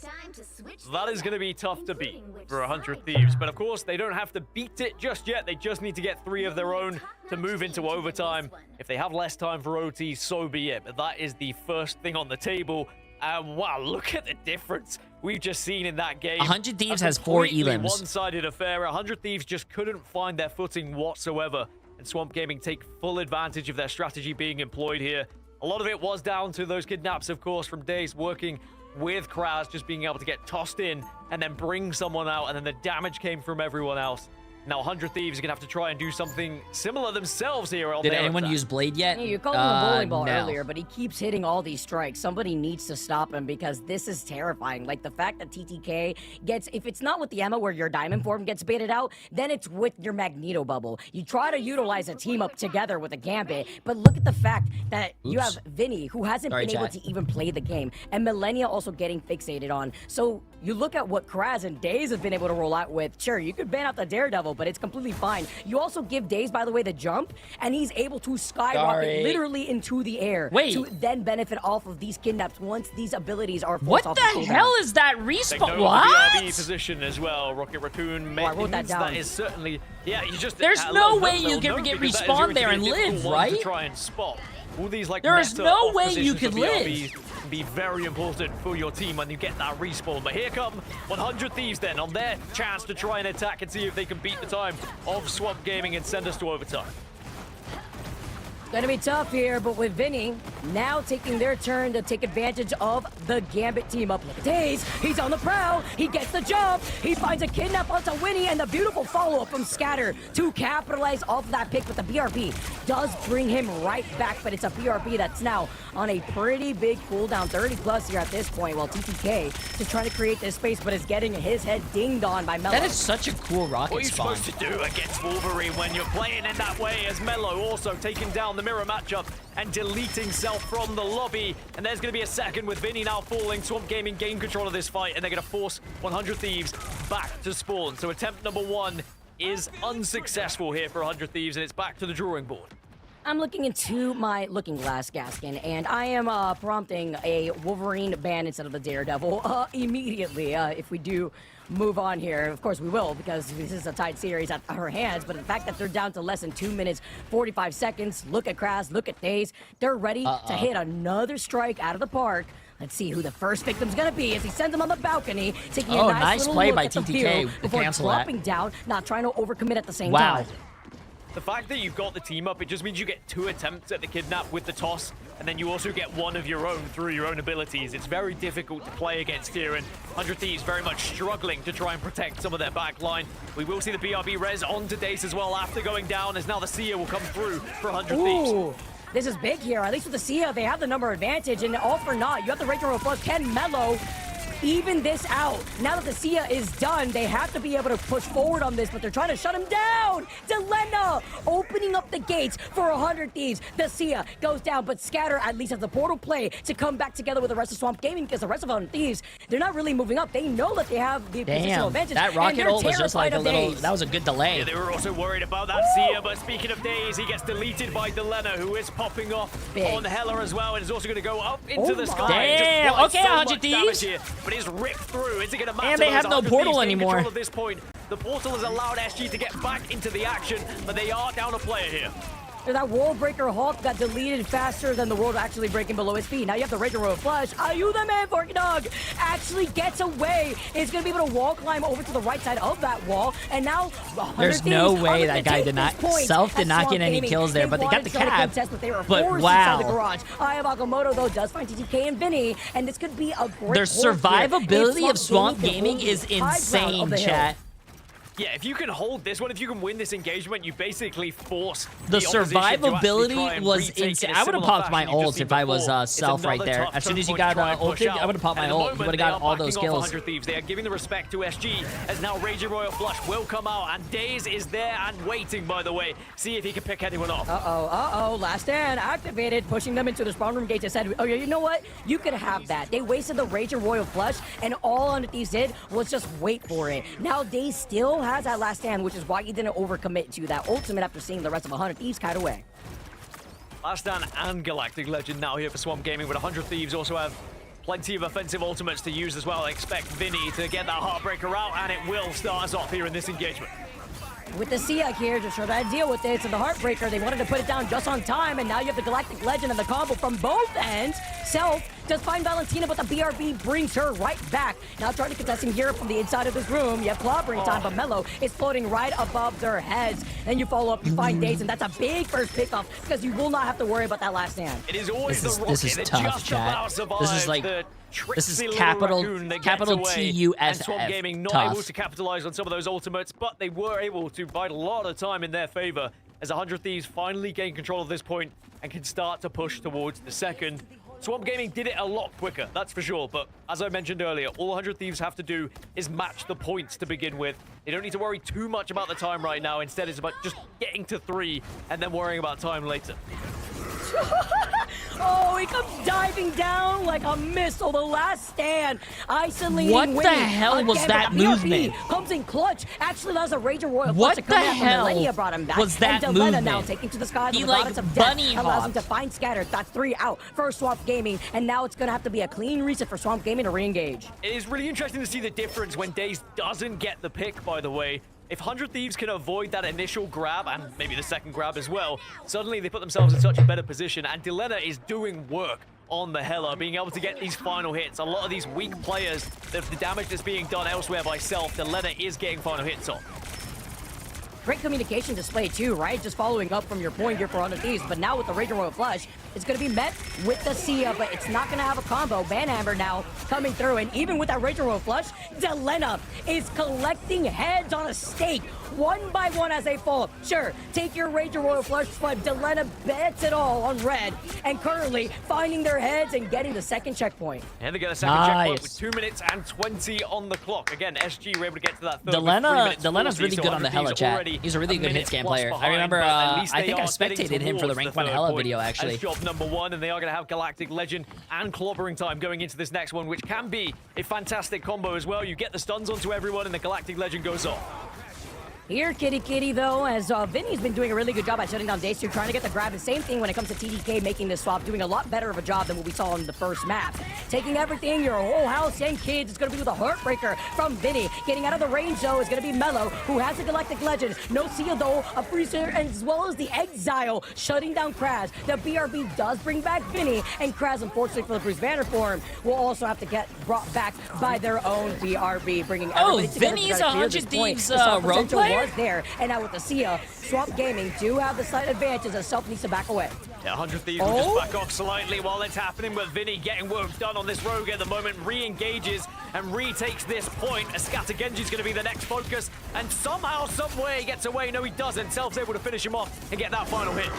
That is going to be tough to beat for 100 Thieves. But of course, they don't have to beat it just yet. They just need to get 3 of their own to move into overtime. If they have less time for OT, so be it. But that is the first thing on the table. And wow, look at the difference we've just seen in that game. 100 Thieves has 4 elims. One-sided affair. 100 Thieves just couldn't find their footing whatsoever. And Swamp Gaming take full advantage of their strategy being employed here. A lot of it was down to those kidnaps, of course, from Daze working with Kraz, just being able to get tossed in and then bring someone out, and then the damage came from everyone else. Now 100 Thieves are going to have to try and do something similar themselves here. Did anyone use Blade yet? Yeah, you called him a bowling ball earlier, but he keeps hitting all these strikes. Somebody needs to stop him because this is terrifying. Like the fact that TTK gets, if it's not with the Emma where your diamond form gets baited out, then it's with your Magneto bubble. You try to utilize a team up together with a Gambit, but look at the fact that you have Vinny, who hasn't been able to even play the game, and Millennia also getting fixated on. So you look at what Kraz and Daze have been able to roll out with. Sure, you could ban out the Daredevil, but it's completely fine. You also give Daze, by the way, the jump, and he's able to skyrocket literally into the air to then benefit off of these kidnaps once these abilities are forced off. What the hell is that respawn? What? BRB position as well. Rocket Raccoon. I wrote that down. That is certainly, yeah. You just there's no way you can get respawned there and live, right? To try and spot all these like. There is no way you can live. Be very important for your team when you get that respawn. But here come 100 Thieves then on their chance to try and attack and see if they can beat the time of Swamp Gaming and send us to overtime. Gonna be tough here, but with Vinny now taking their turn to take advantage of the Gambit team up. Look at Daze, he's on the prowl, he gets the jump, he finds a kidnap onto Winnie, and the beautiful follow-up from Scatter to capitalize off that pick, but the BRB does bring him right back, but it's a BRB that's now on a pretty big cooldown, 30 plus here at this point, while TTK is trying to create this space, but is getting his head dinged on by Mello. That is such a cool rocket spawn. What are you supposed to do against Wolverine when you're playing in that way, as Mello also taking down the mirror matchup and deleting Self from the lobby? And there's going to be a second with Vinny now falling. Swamp Gaming gain control of this fight, and they're going to force 100 Thieves back to spawn. So attempt number 1 is unsuccessful here for 100 Thieves, and it's back to the drawing board. I'm looking into my looking glass, Gaskin, and I am prompting a Wolverine ban instead of the Daredevil immediately. If we do move on here, of course we will, because this is a tight series at our hands. But the fact that they're down to less than 2 minutes 45 seconds, look at Kraz, look at Daze, they're ready to hit another strike out of the park. Let's see who the first victim's gonna be as he sends him on the balcony, taking a nice little play look by at the TTK view to before cancel dropping that. down, not trying to overcommit at the same Wow. time. The fact that you've got the team up, it just means you get 2 attempts at the kidnap with the toss, and then you also get 1 of your own through your own abilities. It's very difficult to play against here, and 100 Thieves very much struggling to try and protect some of their back line. We will see the BRB res onto Dace as well after going down, as now the Seer will come through for 100 Thieves. This is big here. At least with the Sia, they have the number advantage, and all for naught. You have the Raging Royal Flush. Can Mello even this out? Now that the Sia is done, they have to be able to push forward on this, but they're trying to shut him down. Delena opening up the gates for 100 Thieves. The Sia goes down, but Scatter at least has the portal play to come back together with the rest of Swamp Gaming, because the rest of 100 Thieves, they're not really moving up. They know that they have the positional advantage. That rocket ult was just like a little, Daze. that was a good delay. Yeah, they were also worried about that Sia, but speaking of Daze, he gets deleted by Delena, who is popping off on Hela as well, and is also going to go up into the sky. Damn, Just okay, so 100 much Thieves. damage here, but is ripped through. Is it going to matter? And they have no 100 portal Thieves in anymore. control at this point. The portal has allowed SG to get back into the action, but they are down a player here. That World Breaker Hulk got deleted faster than the world actually breaking below his feet. Now you have the Raging Royal Flush. Ayu the man, Forky Dog, actually gets away. Is going to be able to wall climb over to the right side of that wall. And now, There's no way that guy did not, Self did not get any kills there, but they got the cap. But wow. The garage. Aya Bakamoto, though, does find TTK and Vinny, and this could be a great Their survivability of Swamp Gaming is insane, chat. Yeah, if you can hold this one, if you can win this engagement, you basically force the opposition to actually try survivability and was retake insane. in a I would have similar popped my fashion you've ult just if seen I was before. Self It's right another there. tough As soon as you choke got point to try and push ulted, out. I would have popped my At the ult. You moment, would have they got are all those backing off kills. 100 Thieves. They are giving the respect to SG, as now Raging Royal Flush will come out, and Daze is there and waiting, by the way. See if he can pick anyone off. Last stand activated, pushing them into the spawn room gate. They said, oh, yeah, you know what? You could have that. They wasted the Raging Royal Flush, and all 100 Thieves did was just wait for it. Now Daze still has that last stand, which is why he didn't overcommit to that ultimate after seeing the rest of 100 Thieves kite away. Last Stand and Galactic Legend now here for Swamp Gaming, but 100 Thieves also have plenty of offensive ultimates to use as well. I expect Vinny to get that Heartbreaker out, and it will start us off here in this engagement. With the Sia here, just trying to deal with it. So the Heartbreaker, they wanted to put it down just on time, and now you have the Galactic Legend and the combo from both ends. Self does find Valentina, but the BRB brings her right back. Now trying to contest him here from the inside of this room. You have clobbering time, but Mello is floating right above their heads. Then you follow up, you find Daze, and that's a big first pickoff because you will not have to worry about that last stand. It is always This the is Rocket that tough, just chat. about survives This is like- the This is tricksy little capital raccoon that capital gets away. TUSF. And Swamp Gaming not Tough. able to capitalize on some of those ultimates, but they were able to bide a lot of time in their favor as 100 Thieves finally gain control of this point and can start to push towards the second. Swamp Gaming did it a lot quicker, that's for sure, but as I mentioned earlier, all 100 Thieves have to do is match the points to begin with. They don't need to worry too much about the time right now. Instead, it's about just getting to 3 and then worrying about time later. Oh, he comes diving down like a missile. The last stand. Isolating What the Winnie. hell was Again, that but BRB movement? comes in clutch. Actually, that was a Raging Royal What Flush to come the out, but hell Millennia brought him back. was that and Delena movement? now taking to the skies. He, with the like, Goddess of bunny Death allows him hopped. to find Scatter. That's 3 out for Swamp Gaming, and now it's going to have to be a clean reset for Swamp Gaming to re-engage. It is really interesting to see the difference when Daze doesn't get the pick, by the way. If 100 Thieves can avoid that initial grab, and maybe the second grab as well, suddenly they put themselves in such a better position, and Delena is doing work on the Hela, being able to get these final hits. A lot of these weak players, the damage that's being done elsewhere by Self, Delena is getting final hits on. Great communication display too, right? Just following up from your point here for 100 Thieves, but now with the Raging Royal Flush, it's going to be met with the Sia, but it's not going to have a combo. Banhammer now coming through, and even with that Raging Royal Flush, Delena is collecting heads on a stake, one by one as they fall. Sure, take your Raging Royal Flush, but Delena bets it all on red, and currently finding their heads and getting the second checkpoint. And they get a second checkpoint with 2 minutes and 20 on the clock. Again, SG were able to get to that third. Delena's really good on the Hela, chat. He's a really good hit scan player. I remember, I think I spectated him for the Rank 1 Hela video, actually. Job number 1, and they are going to have Galactic Legend and Clobbering Time going into this next one, which can be a fantastic combo as well. You get the stuns onto everyone, and the Galactic Legend goes off. Here, kitty, though, as Vinny's been doing a really good job at shutting down Dace. You're trying to get the grab. The same thing when it comes to TDK making this swap, doing a lot better of a job than what we saw in the first map. Taking everything, your whole house and kids. It's going to be with a Heartbreaker from Vinny. Getting out of the range, though, is going to be Mellow, who has the Galactic Legend. No Seal, though, a Freezer, as well as the Exile, shutting down Kraz. The BRB does bring back Vinny, and Kraz, unfortunately for the Bruce Banner form, will also have to get brought back by their own BRB, bringing everybody together. Vinny's 100 Thieves rogue player? Was there, and now with the Sia, Swamp Gaming do have the slight advantage as Self needs to back away. Yeah, 100 Thieves will just back off slightly while it's happening, but Vinny getting work done on this rogue at the moment, re-engages and retakes this point. Scatter Genji's going to be the next focus, and somehow, someway he gets away. No, he doesn't. Self's able to finish him off and get that final hit.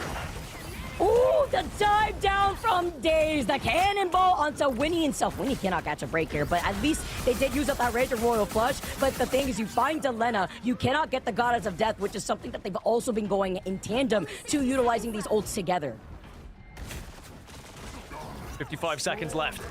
Ooh, the dive down from Daze. The cannonball onto Winnie and Self. Winnie cannot catch a break here, but at least they did use up that Ranger Royal Flush. But the thing is, you find Delena, you cannot get the Goddess of Death, which is something that they've also been going in tandem to utilizing these ults together. 55 seconds left.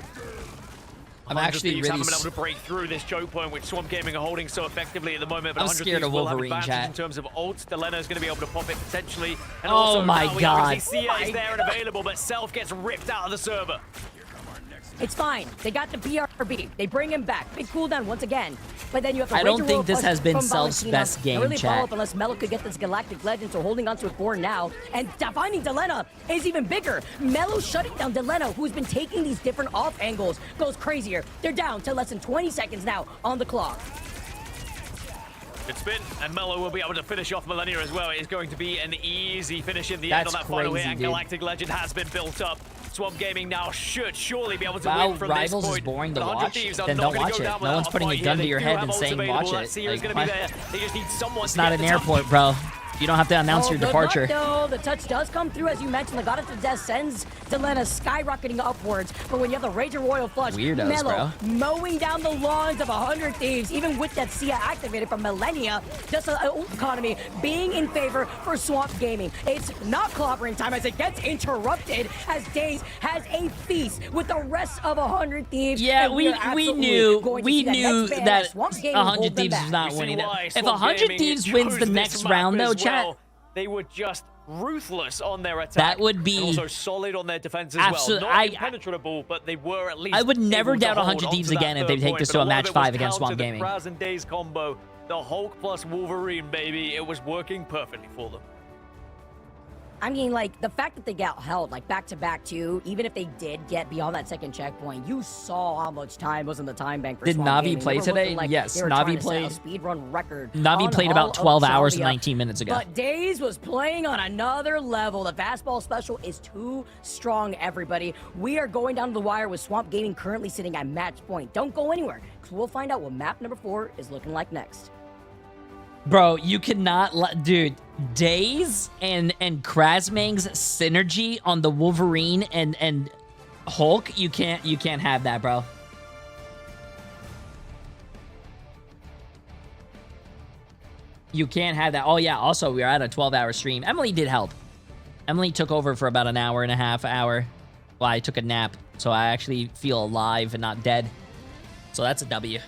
I'm actually really haven't been able to break through this choke point, which Swamp Gaming are holding so effectively at the moment. But I'm scared of Wolverine, chat. In terms of ults, Delena is going to be able to pop it potentially. And oh also, my God! Sia is there and available, but Self gets ripped out of the server. It's fine. They got the BRB. They bring him back. Big cooldown once again. But then you have the I don't think this has been Self's best game, really chat. Follow up unless Mello could get this Galactic Legend, so holding on to it for now. And finding Delena is even bigger. Mello shutting down Delena, who's been taking these different off angles, goes crazier. They're down to less than 20 seconds now on the clock. Good spin, and Mello will be able to finish off Millennia as well. It is going to be an easy finish in the end on that final hit, and Galactic Legend has been built up. Swamp Gaming now should surely be able to win from Rivals this point. Is boring to watch. Then don't watch it. No one's putting a gun to your head and saying watch it. Like, they just need someone. It's not an airport, bro. You don't have to announce your departure. Luck, the touch does come through, as you mentioned. The Goddess of Death sends Delena skyrocketing upwards. But when you have the Ranger Royal Flush, Weirdos, Mello mowing down the lawns of 100 Thieves, even with that Sia activated from Millennia, just an economy being in favor for Swamp Gaming. It's not clobbering time as it gets interrupted, as Daze has a feast with the rest of 100 Thieves. Yeah, we knew that 100 Thieves was not winning that. If 100 Thieves wins the next round, though, chat, they were just ruthless on their attack. That would be and also solid on their defense as well. Not impenetrable, but they were at least. I would never doubt 100 Thieves again if they take this to a match 5 against Swamp Gaming. The Kraz and Daze combo, the Hulk plus Wolverine, baby, it was working perfectly for them. I mean, like, the fact that they got held, like, back-to-back, too, even if they did get beyond that second checkpoint, you saw how much time was in the time bank for Did Swamp Navi Gaming. play today? Like yes, Navi played. Speedrun record. Navi played about 12 hours and 19 minutes ago. But Daze was playing on another level. The fastball special is too strong, everybody. We are going down to the wire with Swamp Gaming currently sitting at match point. Don't go anywhere, because we'll find out what map number 4 is looking like next. Bro, you cannot dude, Daze and Krasmang's synergy on the Wolverine and Hulk, you can't have that, bro. You can't have that. Oh yeah, also we are at a 12-hour stream. Emily did help. Emily took over for about an hour and a half hour. Well, I took a nap, so I actually feel alive and not dead. So that's a W.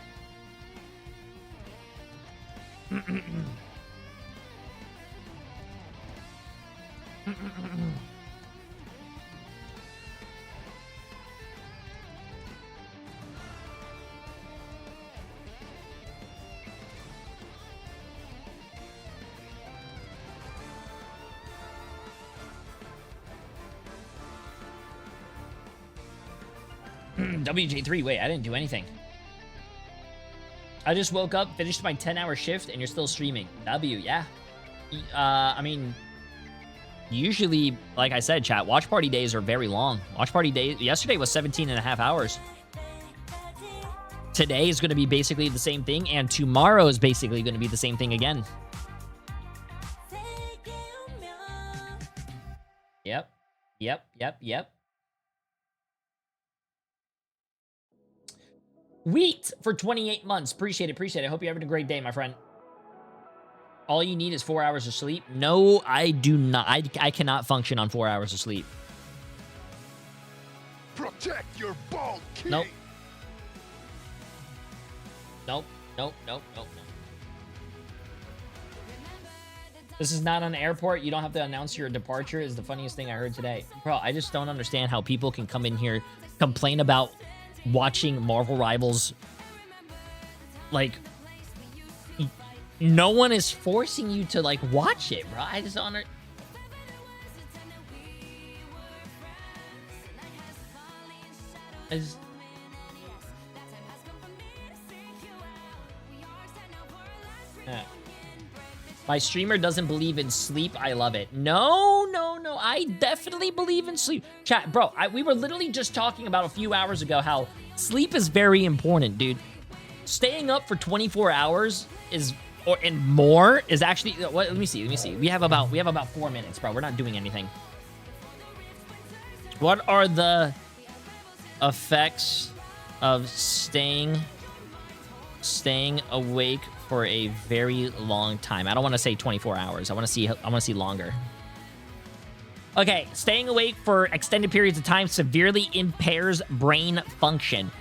WJ3, wait, I didn't do anything. I just woke up, finished my 10-hour shift, and you're still streaming. W, yeah. I mean, usually, like I said, chat, watch party days are very long. Watch party days, yesterday was 17 and a half hours. Today is going to be basically the same thing, and tomorrow is basically going to be the same thing again. Yep. Wheat for 28 months. Appreciate it. I hope you're having a great day, my friend. All you need is 4 hours of sleep. No, I do not. I cannot function on 4 hours of sleep. Protect your bald king. Nope. This is not an airport. You don't have to announce your departure is the funniest thing I heard today. Bro, I just don't understand how people can come in here, complain about watching Marvel Rivals. Like, no one is forcing you to, like, watch it, bro. I just don't understand. Yeah. My streamer doesn't believe in sleep. I love it. No, no, no. I definitely believe in sleep. Chat, bro, we were literally just talking about a few hours ago how sleep is very important, dude. Staying up for 24 hours and more is actually... What, let me see. We have about 4 minutes, bro. We're not doing anything. What are the effects of staying awake for a very long time? I don't want to say 24 hours. I want to see longer. Okay, staying awake for extended periods of time severely impairs brain function.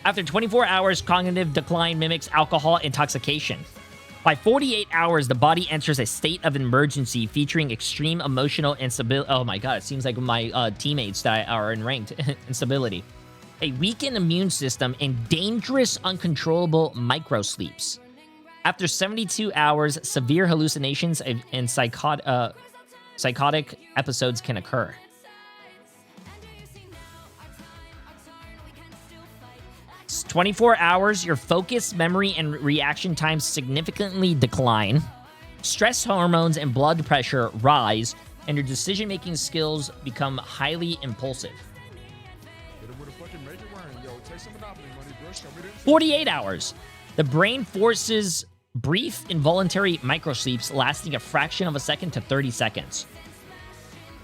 After 24 hours, cognitive decline mimics alcohol intoxication. By 48 hours, the body enters a state of emergency featuring extreme emotional instability. Oh my god, it seems like my teammates that are in ranked instability. A weakened immune system and dangerous, uncontrollable microsleeps. After 72 hours, severe hallucinations and psychotic episodes can occur. It's 24 hours, your focus, memory, and reaction times significantly decline. Stress hormones and blood pressure rise, and your decision-making skills become highly impulsive. 48 hours. The brain forces brief involuntary microsleeps lasting a fraction of a second to 30 seconds.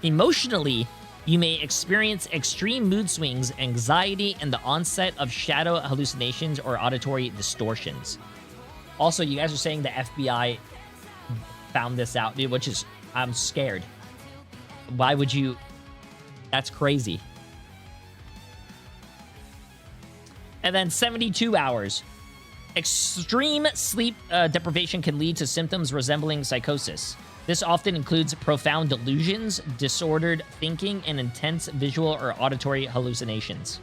Emotionally, you may experience extreme mood swings, anxiety, and the onset of shadow hallucinations or auditory distortions. Also, you guys are saying the FBI found this out, dude, which is... I'm scared. Why would you... That's crazy. And then 72 hours. Extreme sleep deprivation can lead to symptoms resembling psychosis. This often includes profound delusions, disordered thinking, and intense visual or auditory hallucinations.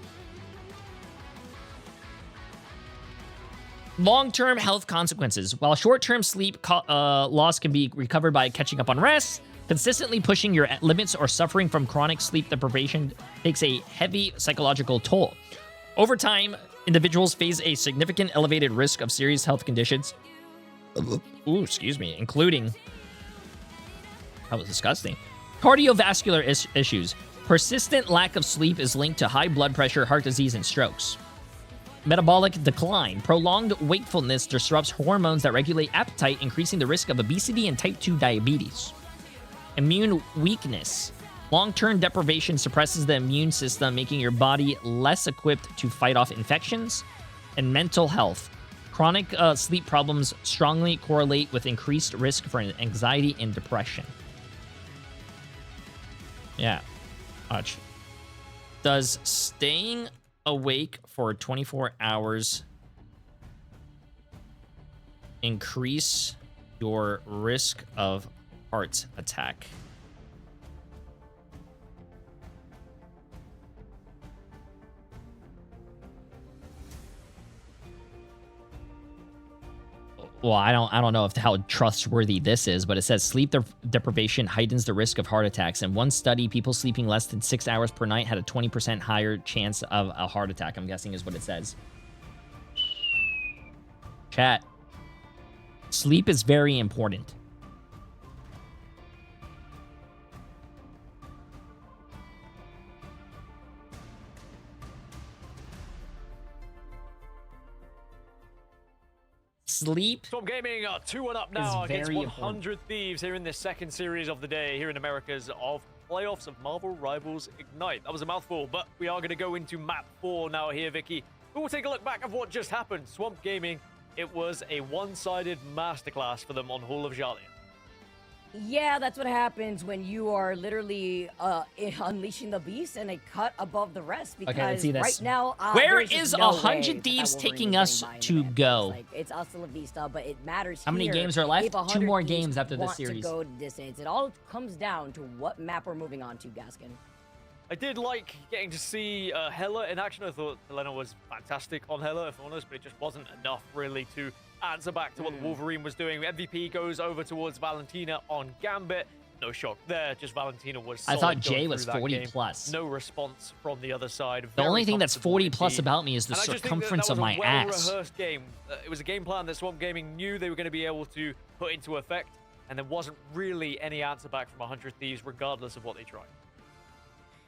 Long-term health consequences. While short-term sleep loss can be recovered by catching up on rest, consistently pushing your limits or suffering from chronic sleep deprivation takes a heavy psychological toll. Over time, individuals face a significant elevated risk of serious health conditions. Ooh, excuse me, including... That was disgusting. Cardiovascular issues. Persistent lack of sleep is linked to high blood pressure, heart disease, and strokes. Metabolic decline. Prolonged wakefulness disrupts hormones that regulate appetite, increasing the risk of obesity and type 2 diabetes. Immune weakness. Long-term deprivation suppresses the immune system, making your body less equipped to fight off infections. And mental health. Chronic sleep problems strongly correlate with increased risk for anxiety and depression. Yeah. Watch. Does staying awake for 24 hours increase your risk of heart attack? Well, I don't know how trustworthy this is, but it says sleep deprivation heightens the risk of heart attacks. In one study, people sleeping less than 6 hours per night had a 20% higher chance of a heart attack, I'm guessing is what it says. Chat. Sleep is very important. Sleep. Swamp Gaming are 2-1 up now against 100 Thieves here in this second series of the day here in America's of playoffs of Marvel Rivals Ignite. That was a mouthful, but we are going to go into map 4 now here, Vicky. We'll take a look back of what just happened. Swamp Gaming, it was a one-sided masterclass for them on Hall of Jalea. Yeah, that's what happens when you are literally unleashing the beast and a cut above the rest. Because let's see this. right now, Where there's just is no 100 way Thieves that Wolverine taking is us getting by in to the end. go? Like, it's hasta la vista, but it matters. How many here games are left? if 2 more 100 Thieves games after this want series. To go to distance. It all comes down to what map we're moving on to, Gaskin. I did like getting to see Hela in action. I thought Helena was fantastic on Hela, if I'm honest, but it just wasn't enough really to answer back to what the Wolverine was doing. MVP goes over towards Valentina on Gambit. No shock there, just Valentina was I solid thought going Jay through was that 40 game. plus. No response from the other side. The only Very thing that's comfortable 40 plus indeed. about me is the And I just think circumference that of was my a ass. well-rehearsed game. It was a game plan that Swamp Gaming knew they were going to be able to put into effect, and there wasn't really any answer back from 100 Thieves, regardless of what they tried.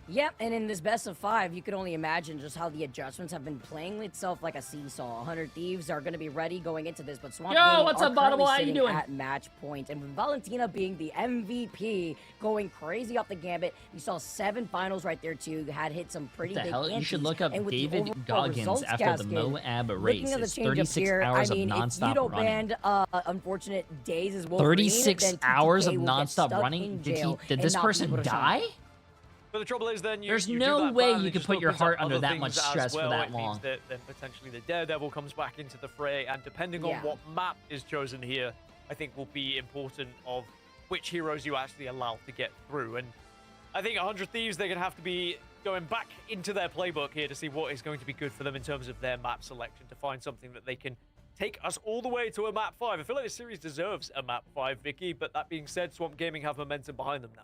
Yep, and in this best of 5, you could only imagine just how the adjustments have been playing itself like a seesaw. 100 Thieves are going to be ready going into this, but Swamp Gaming what's are up, Bottle? currently How you sitting doing? at match point. And with Valentina being the MVP, going crazy off the gambit, we saw 7 finals right there too. Had hit some pretty What the big hell? You should antes. look up And with the David overall Goggins results, after the Gaskin, Moab looking race. at the It's change-up 36 here, hours I mean, of if you nonstop don't running. ban Unfortunate Days as Wolverine, 36 then hours of TTK will get nonstop stuck running? in Did jail did and this not be person able to shine. die? But the trouble is then There's you no do that way ban, you it could just put your opens heart up under other that much things as stress for well. that It long. means that then potentially the Daredevil comes back into the fray, and depending Yeah. on what map is chosen here, I think will be important of which heroes you actually allow to get through. And I think 100 Thieves, they're going to have to be going back into their playbook here to see what is going to be good for them in terms of their map selection, to find something that they can take us all the way to a map 5. I feel like this series deserves a map 5, Vicky, but that being said, Swamp Gaming have momentum behind them now.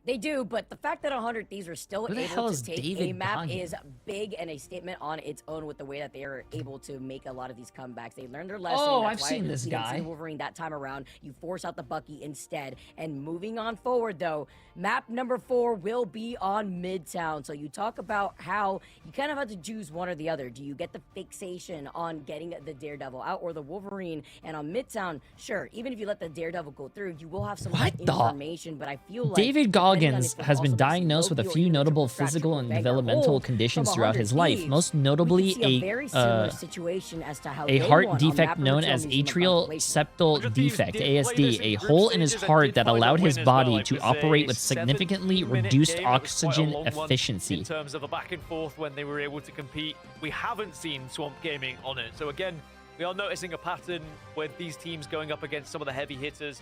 They do, but the fact that 100 Thieves are still Who the hell able is to take David a map Goggins? is big and a statement on its own with the way that they are able to make a lot of these comebacks. They learned their lesson. Oh, That's I've why seen this you didn't see guy. Wolverine that time around. You force out the Bucky instead. And moving on forward, though, map number 4 will be on Midtown. So you talk about how you kind of have to choose one or the other. Do you get the fixation on getting the Daredevil out or the Wolverine? And on Midtown, sure, even if you let the Daredevil go through, you will have some What the- information. But I feel like David depending on Goggins if we're has been also missing diagnosed with a Loki or few even a notable triple fracture physical or and Vanguard developmental Hold conditions from throughout his 100 life, Thieves, most we notably could see a very similar situation as to how a they heart won on defect map known number as 2 on atrial Museum of septal 100 Thieves defect, did play this ASD, a in group hole in his stages and heart did that find a allowed his win as well. body It to was operate a with significantly 17-minute reduced game. It was quite a oxygen long one efficiency. in terms of a back and forth when they were able to compete. We haven't seen Swamp Gaming on it. So again, we are noticing a pattern with these teams going up against some of the heavy hitters.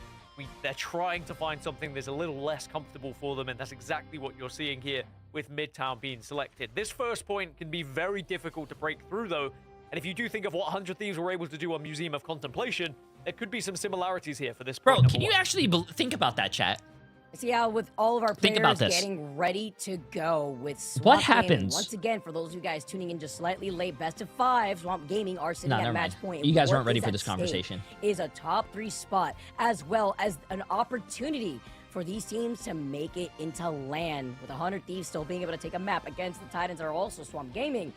They're trying to find something that's a little less comfortable for them, and that's exactly what you're seeing here with Midtown being selected. This first point can be very difficult to break through, though, and if you do think of what 100 Thieves were able to do on Museum of Contemplation, there could be some similarities here for this point. Bro, number can you one. actually think about that, chat? See how with all of our Think about players this. getting ready to go with Swamp What Gaming. happens- Once again, for those of you guys tuning in just slightly late, best of 5, Swamp Gaming are sitting No, at never match mind. point. You guys What weren't ready is for at this stake conversation. Is a top 3 spot, as well as an opportunity for these teams to make it into land, with 100 Thieves still being able to take a map against the Titans are also Swamp Gaming.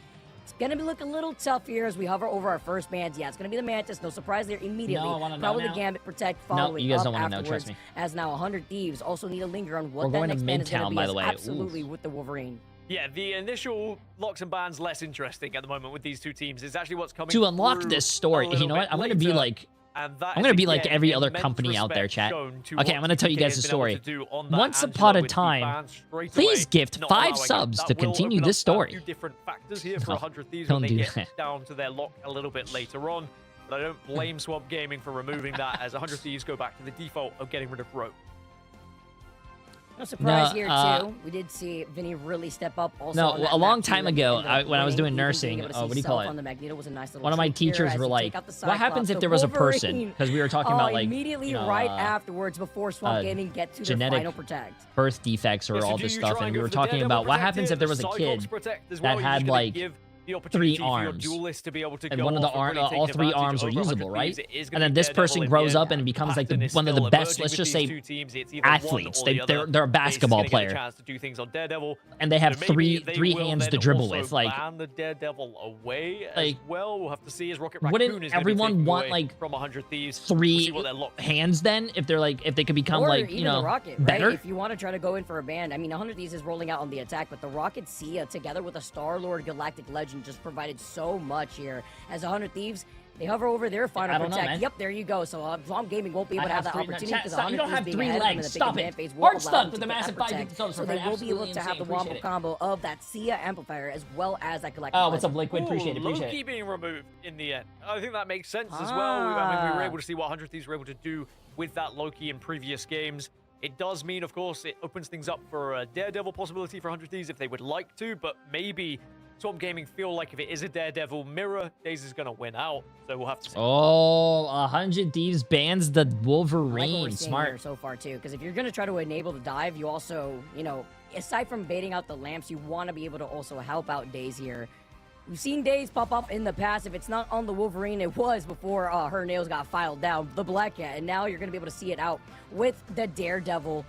It's going to look a little tough here as we hover over our first bans. Yeah, it's going to be the Mantis. No surprise there immediately. No, I wanna know Probably now. the Gambit Protect No, following you guys up don't wanna know, afterwards. trust me. As now 100 Thieves also need to linger on what We're that going to next ban is going Midtown, to be. by as the way. Absolutely Oof. with the Wolverine. Yeah, the initial locks and bans less interesting at the moment with these two teams. It's actually what's coming To unlock through this story, a you little know bit what? I'm going to be later. like... And that I'm is, gonna be like again, every other immense company out there, respect chat. shown to Okay, what I'm gonna tell you TTK guys has a been able story. to do on that Once Angela upon a with the time, ban straight please away, gift not 5 allowing it. subs That to will continue open this up story. A few different factors here for No, 100 Thieves don't when they do get that. down to their lock a little bit later on. But I don't blame Swamp Gaming for removing that, as 100 Thieves go back to the default of getting rid of Rope. No surprise No, here too. We did see Vinny really step up. Also No, on that a long map, too, time and ago, the when I was winning, doing even nursing, being able to what see do you call Self it? on the Magneto was a nice little One of my treat here teachers as were you like, take out the what happens Cyclops, if the there was a person? Wolverine. Because we were talking about, like, immediately you know, right afterwards before Swamp Gaming get to their genetic final protect. birth defects or Yeah, so all do this you stuff, try and go we were for the talking Daredevil about what Protect happens here, if there was a Cyclops kid Protect as that well? You're just had, gonna like, give the 3 opportunity for your arms. duelist to be able to And go one of the off and really all take 3 advantage arms were over 100 usable, right? Thieves. It is And gonna then be this Daredevil person in grows the up end. and becomes like Pattern is one of the still best, emerging let's with just these say, two teams. It's either athletes. one or the They're other. a basketball Basically gonna player. get a chance to do things on Daredevil. And they have So maybe three they will hands then to dribble also with, like... ban the Daredevil away like, as well. We'll have to see as Rocket wouldn't Raccoon is gonna everyone be taken want, away like, from 100 Thieves. 3 We'll see what they're locked hands then? If they're like, if they could become Or like, even you know, the Rocket, better? right? If you want to try to go in for a ban, I mean, 100 Thieves is rolling out on the attack, but the Rocket Sia together with a Star-Lord Galactic Legend Legend just provided so much here. As 100 Thieves, they hover over their final protect. Yep, there you go. So Swamp Gaming won't be able to have that opportunity because 100 Thieves being ahead of them in the pick and ban phase will allow them to get that protect. So they will be able to have the wombo combo of that Sia amplifier as well as that collective. Oh, what's up, Liquid? Appreciate it. Loki being removed in the end. I think that makes sense as well. I mean, we were able to see what 100 Thieves were able to do with that Loki in previous games. It does mean, of course, it opens things up for a Daredevil possibility for 100 Thieves if they would like to, but maybe Swamp Gaming feel like if it is a Daredevil mirror, DayZ is going to win out, so we'll have to see. Oh, 100 Thieves bans the Wolverine. Like Smart. So far, too, because if you're going to try to enable the dive, you also, you know, aside from baiting out the lamps, you want to be able to also help out DayZ here. We've seen DayZ pop up in the past. If it's not on the Wolverine, it was before her nails got filed down, the Black Cat, and now you're going to be able to see it out with the Daredevil,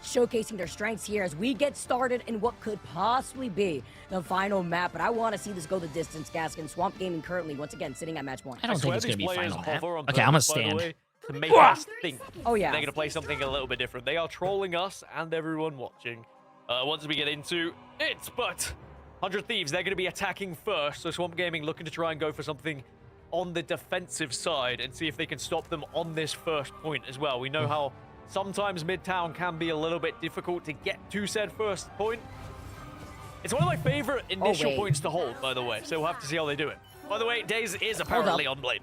showcasing their strengths here as we get started in what could possibly be the final map. But I want to see this go the distance, Gaskin. Swamp Gaming currently, once again, sitting at match point. I don't think it's going to be final map. Okay, I'm going to stand. To make us think oh, yeah. they're going to play something a little bit different. They are trolling us and everyone watching. Once we get into it, but 100 Thieves, they're going to be attacking first. So Swamp Gaming looking to try and go for something on the defensive side and see if they can stop them on this first point as well. We know how sometimes Midtown can be a little bit difficult to get to said first point. It's one of my favorite initial points to hold, by the way, so we'll have to see how they do it. By the way, DayZ is apparently on Blade.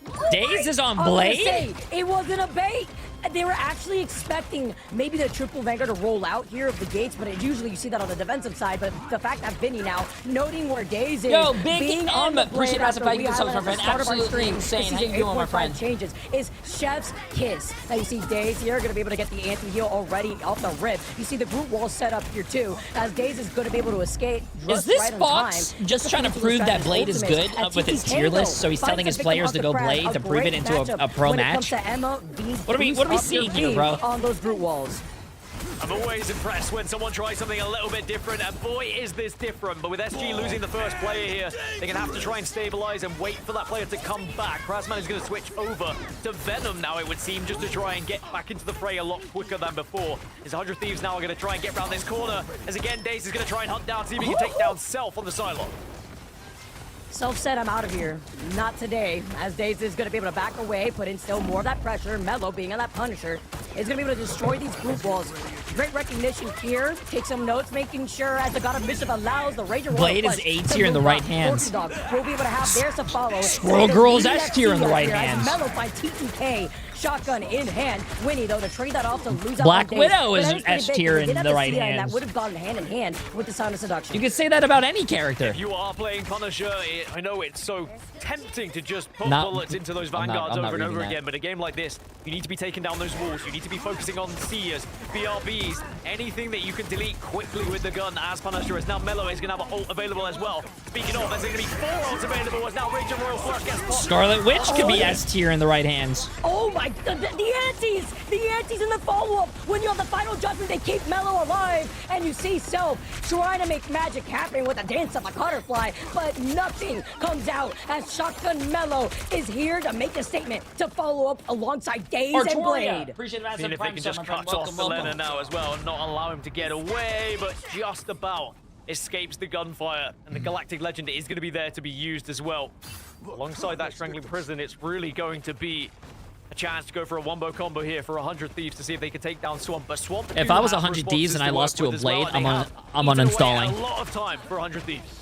DayZ is on Blade? Say, it wasn't a bait. They were actually expecting maybe the triple Vanguard to roll out here of the gates, but usually you see that on the defensive side. But the fact that Vinny now, noting where DayZ is, being on the Blade after we highlighted at the start of our stream, insane. How you doing, my friend? Changes is Chef's Kiss. Now you see DayZ here going to be able to get the anti-heal already off the rip. You see the group wall set up here too, as DayZ is going to be able to escape. Is this Fox just trying to prove that Blade is good with his tier list? So he's telling his players to go Blade to prove it into a pro match? What are we seeing here, bro? On those brute walls. I'm always impressed when someone tries something a little bit different, and boy, is this different. But with SG losing the first player here, they're going to have to try and stabilize and wait for that player to come back. Krasman is going to switch over to Venom now, it would seem, just to try and get back into the fray a lot quicker than before. His 100 Thieves now are going to try and get around this corner, as again, DayZ is going to try and hunt down, see if he can take down Self on the sideline. Self said, I'm out of here. Not today, as DayZ is going to be able to back away, put in still more of that pressure. Mello, being on that Punisher, is going to be able to destroy these group walls. Great recognition here. Take some notes, making sure as the God of Mischief allows the Ranger Blade is A tier in the right hands. Dog will be able to have theirs to follow. Squirrel Girl is S tier in the right hands. Mello by TTK. Shotgun in hand. Winnie, though, to trade that off to lose out Black on Widow is an S tier in the right hands. That would have gone hand in hand with the Sound of Seduction. You can say that about any character. If you are playing Punisher, I know it's so tempting to just put bullets into those Vanguards over and over again, but a game like this, you need to be taking down those walls. You need to be focusing on Seers, BRBs, anything that you can delete quickly with the gun as Punisher is. Now Mello is going to have an ult available as well. Speaking of, there's going to be 4 ults available as now Ranger Royal Flush gets popped. Scarlet Witch could be S tier in the right hands. Oh my god, the antis in the follow-up. When you're on the final judgment, they keep Mello alive, and you see Self trying to make magic happen with a dance of a butterfly, but nothing comes out as Shotgun Mello is here to make a statement to follow up alongside DayZ and Blade. Appreciate it. Seeing if they can just cut off the Lena now as well and not allow him to get away, but just about escapes the gunfire, and the Galactic Legend is going to be there to be used as well. Alongside that Strangling Prison, it's really going to be a chance to go for a wombo combo here for 100 Thieves to see if they can take down Swamp. But Swamp, if I was 100 Thieves and I lost to a Blade, I'm uninstalling. A lot of time for 100 Thieves.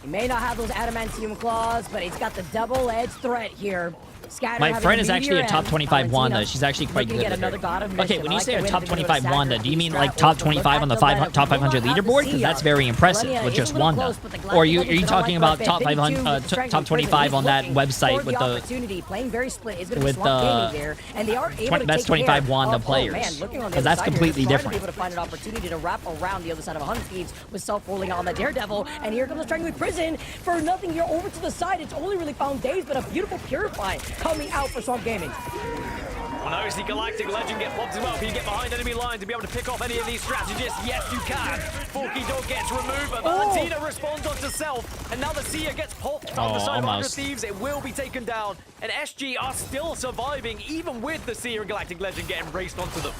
He may not have those adamantium claws, but he's got the double-edged threat here. Scatter my friend is actually a top 25 Wanda. She's actually quite good with her. Okay, when you say a top 25 Wanda, do you mean like top 25 on the top 500 leaderboard? Because that's very impressive with just Wanda. Or are you talking about top 500, top 25 on that website with the best 25 Wanda players? Because that's completely different. Able to find an opportunity to wrap around the other side of 100 Thieves with Self rolling on the Daredevil, and here comes the Strangling Prison for nothing here over to the side. It's only really found DayZ, but a beautiful Purify coming out for Swamp Gaming. Well, now the Galactic Legend get popped as well. Can you get behind enemy lines to be able to pick off any of these strategists? Yes, you can. Forky Dog gets removed, but Valentina responds onto Self, and now the Seer gets popped on the side of 100 Thieves. It will be taken down, and SG are still surviving, even with the Seer and Galactic Legend getting raced onto them.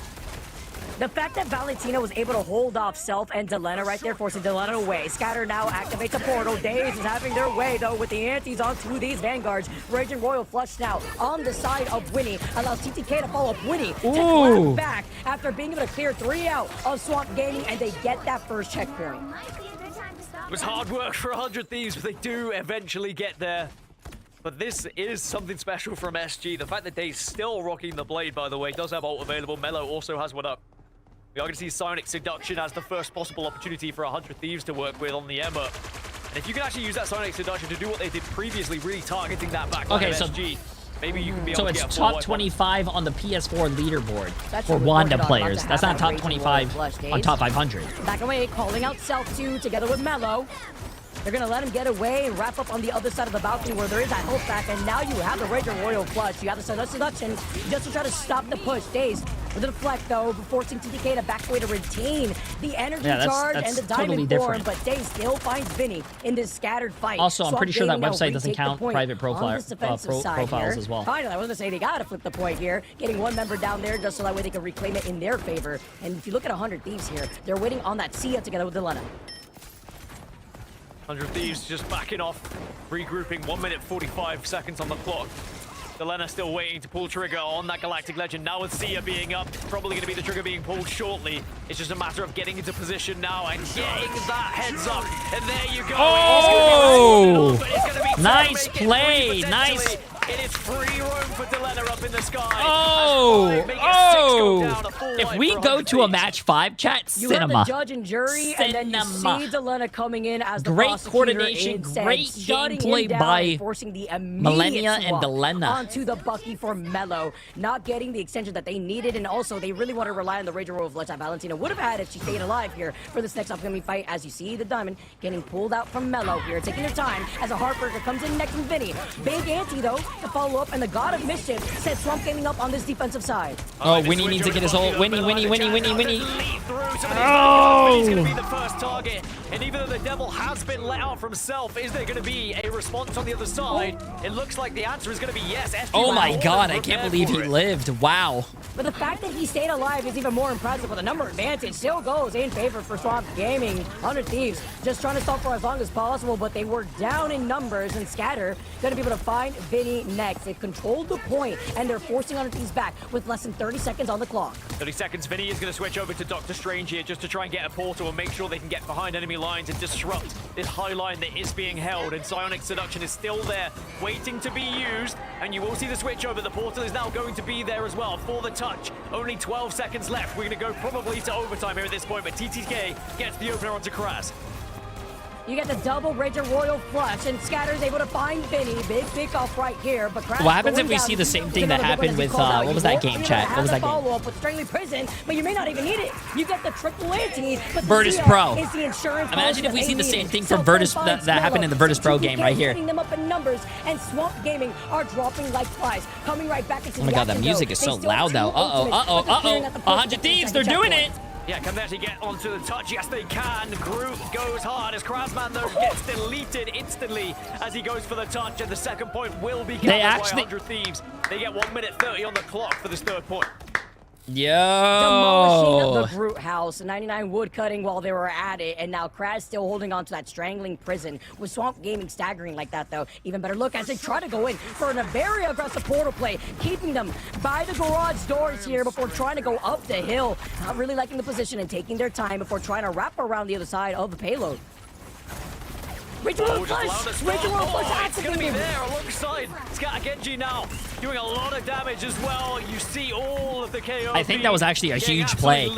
The fact that Valentina was able to hold off Self and Delena right there, forcing Delena away. Scatter now activates a portal. Daze is having their way, though, with the antis onto these Vanguards. Raging Royal Flush now on the side of Winnie. Allows TTK to follow up Winnie to clap back after being able to clear 3 out of Swamp Gaming, and they get that first checkpoint. It was hard work for 100 Thieves, but they do eventually get there. But this is something special from SG. The fact that Dave's still rocking the blade, by the way, does have ult available. Mello also has one up. We are going to see Psionic Seduction as the first possible opportunity for 100 Thieves to work with on the Emma. And if you can actually use that Psionic Seduction to do what they did previously, really targeting that back line of SG, maybe you can be able to get a it's top 25 on the PS4 leaderboard for Wanda players. That's not top 25 on top 500. Back away, calling out Self 2 together with Mello. They're going to let him get away and wrap up on the other side of the balcony where there is that health back, and now you have the Rager Royal Flush. You have the Seduction just to try to stop the push. Daze with the deflect, though, forcing TTK to back away to retain the energy charge and the diamond form, but Daze still finds Vinny in this scattered fight. Also, I'm pretty sure that website doesn't count private profiles as well. Finally, I was going to say they got to flip the point here, getting one member down there just so that way they can reclaim it in their favor. And if you look at 100 Thieves here, they're waiting on that Sia together with Delena. 100 Thieves just backing off, regrouping. 1 minute 45 seconds on the clock. Delena still waiting to pull trigger on that Galactic Legend. Now with Sia being up, probably going to be the trigger being pulled shortly. It's just a matter of getting into position now and getting that heads up. And there you go. Oh! Nice play. Nice. It is free roam for Delena up in the sky. If we go to a match 5, chat, you cinema. You have the judge and jury, and then you see Delena coming in as the great coordination, great gameplay by forcing the Millennia and Delena onto the Bucky for Mello, not getting the extension that they needed, and also they really want to rely on the Rager Royal Flush that Valentina would have had if she stayed alive here for this next upcoming fight. As you see the diamond getting pulled out from Mello here, taking their time as a Heartbreaker comes in next from Vinny. Big anti though to follow up, and the God of Mischief sets Swamp Gaming up on this defensive side. Oh, Winnie needs to get his ult. Winnie. Oh! He's going to be the first target. And even though the Devil has been let out from Self, is there going to be a response on the other side? It looks like the answer is going to be yes. Oh my God, I can't believe he lived. Wow. But the fact that he stayed alive is even more impressive, but the number advantage still goes in favor for Swamp Gaming. 100 Thieves just trying to stop for as long as possible, but they were down in numbers, and Scatter going to be able to find Vinny next. They've controlled the point, and they're forcing 100 Thieves back with less than 30 seconds on the clock. 30 seconds. Vinny is going to switch over to Doctor Strange here just to try and get a portal and make sure they can get behind enemy lines and disrupt this high line that is being held. And Psionic Seduction is still there, waiting to be used. And you will see the switch over. The portal is now going to be there as well for the touch. Only 12 seconds left. We're going to go probably to overtime here at this point, but TTK gets the opener onto Kraz. You get the double Rager Royal Flush, and Scatter's able to find Vinny. Big pick-off right here, but Kraz what happens if we see the same thing that happened with, what was that game, chat? What was that game? Follow-up with Strangely Prison, but you may not even need it. You get the triple ante, but Virtus Pro. Is the insurance imagine if we see the same thing from Virtus that happened in the Virtus Pro game right here. Them up in numbers, and Swamp Gaming are dropping like flies, coming right back into oh my God, that music is so loud though. 100 Thieves, they're doing it. Yeah, can they actually get onto the touch? Yes, they can. Groot goes hard as Krazman, though, gets deleted instantly as he goes for the touch, and the second point will be gathered by 100 Thieves. They get 1 minute 30 on the clock for this third point. Demolishing the Groot house, 99 wood cutting while they were at it, and now Kraz still holding on to that strangling prison. With Swamp Gaming staggering like that, though, even better look as they try to go in for a very aggressive portal play, keeping them by the garage doors here before trying to go up the hill. Not really liking the position and taking their time before trying to wrap around the other side of the payload. Rager Royal Flush! Rager Royal Flush activated! It's going to be there alongside Scatter Genji now, doing a lot of damage as well. You see all of the KO. I think that was actually a huge play.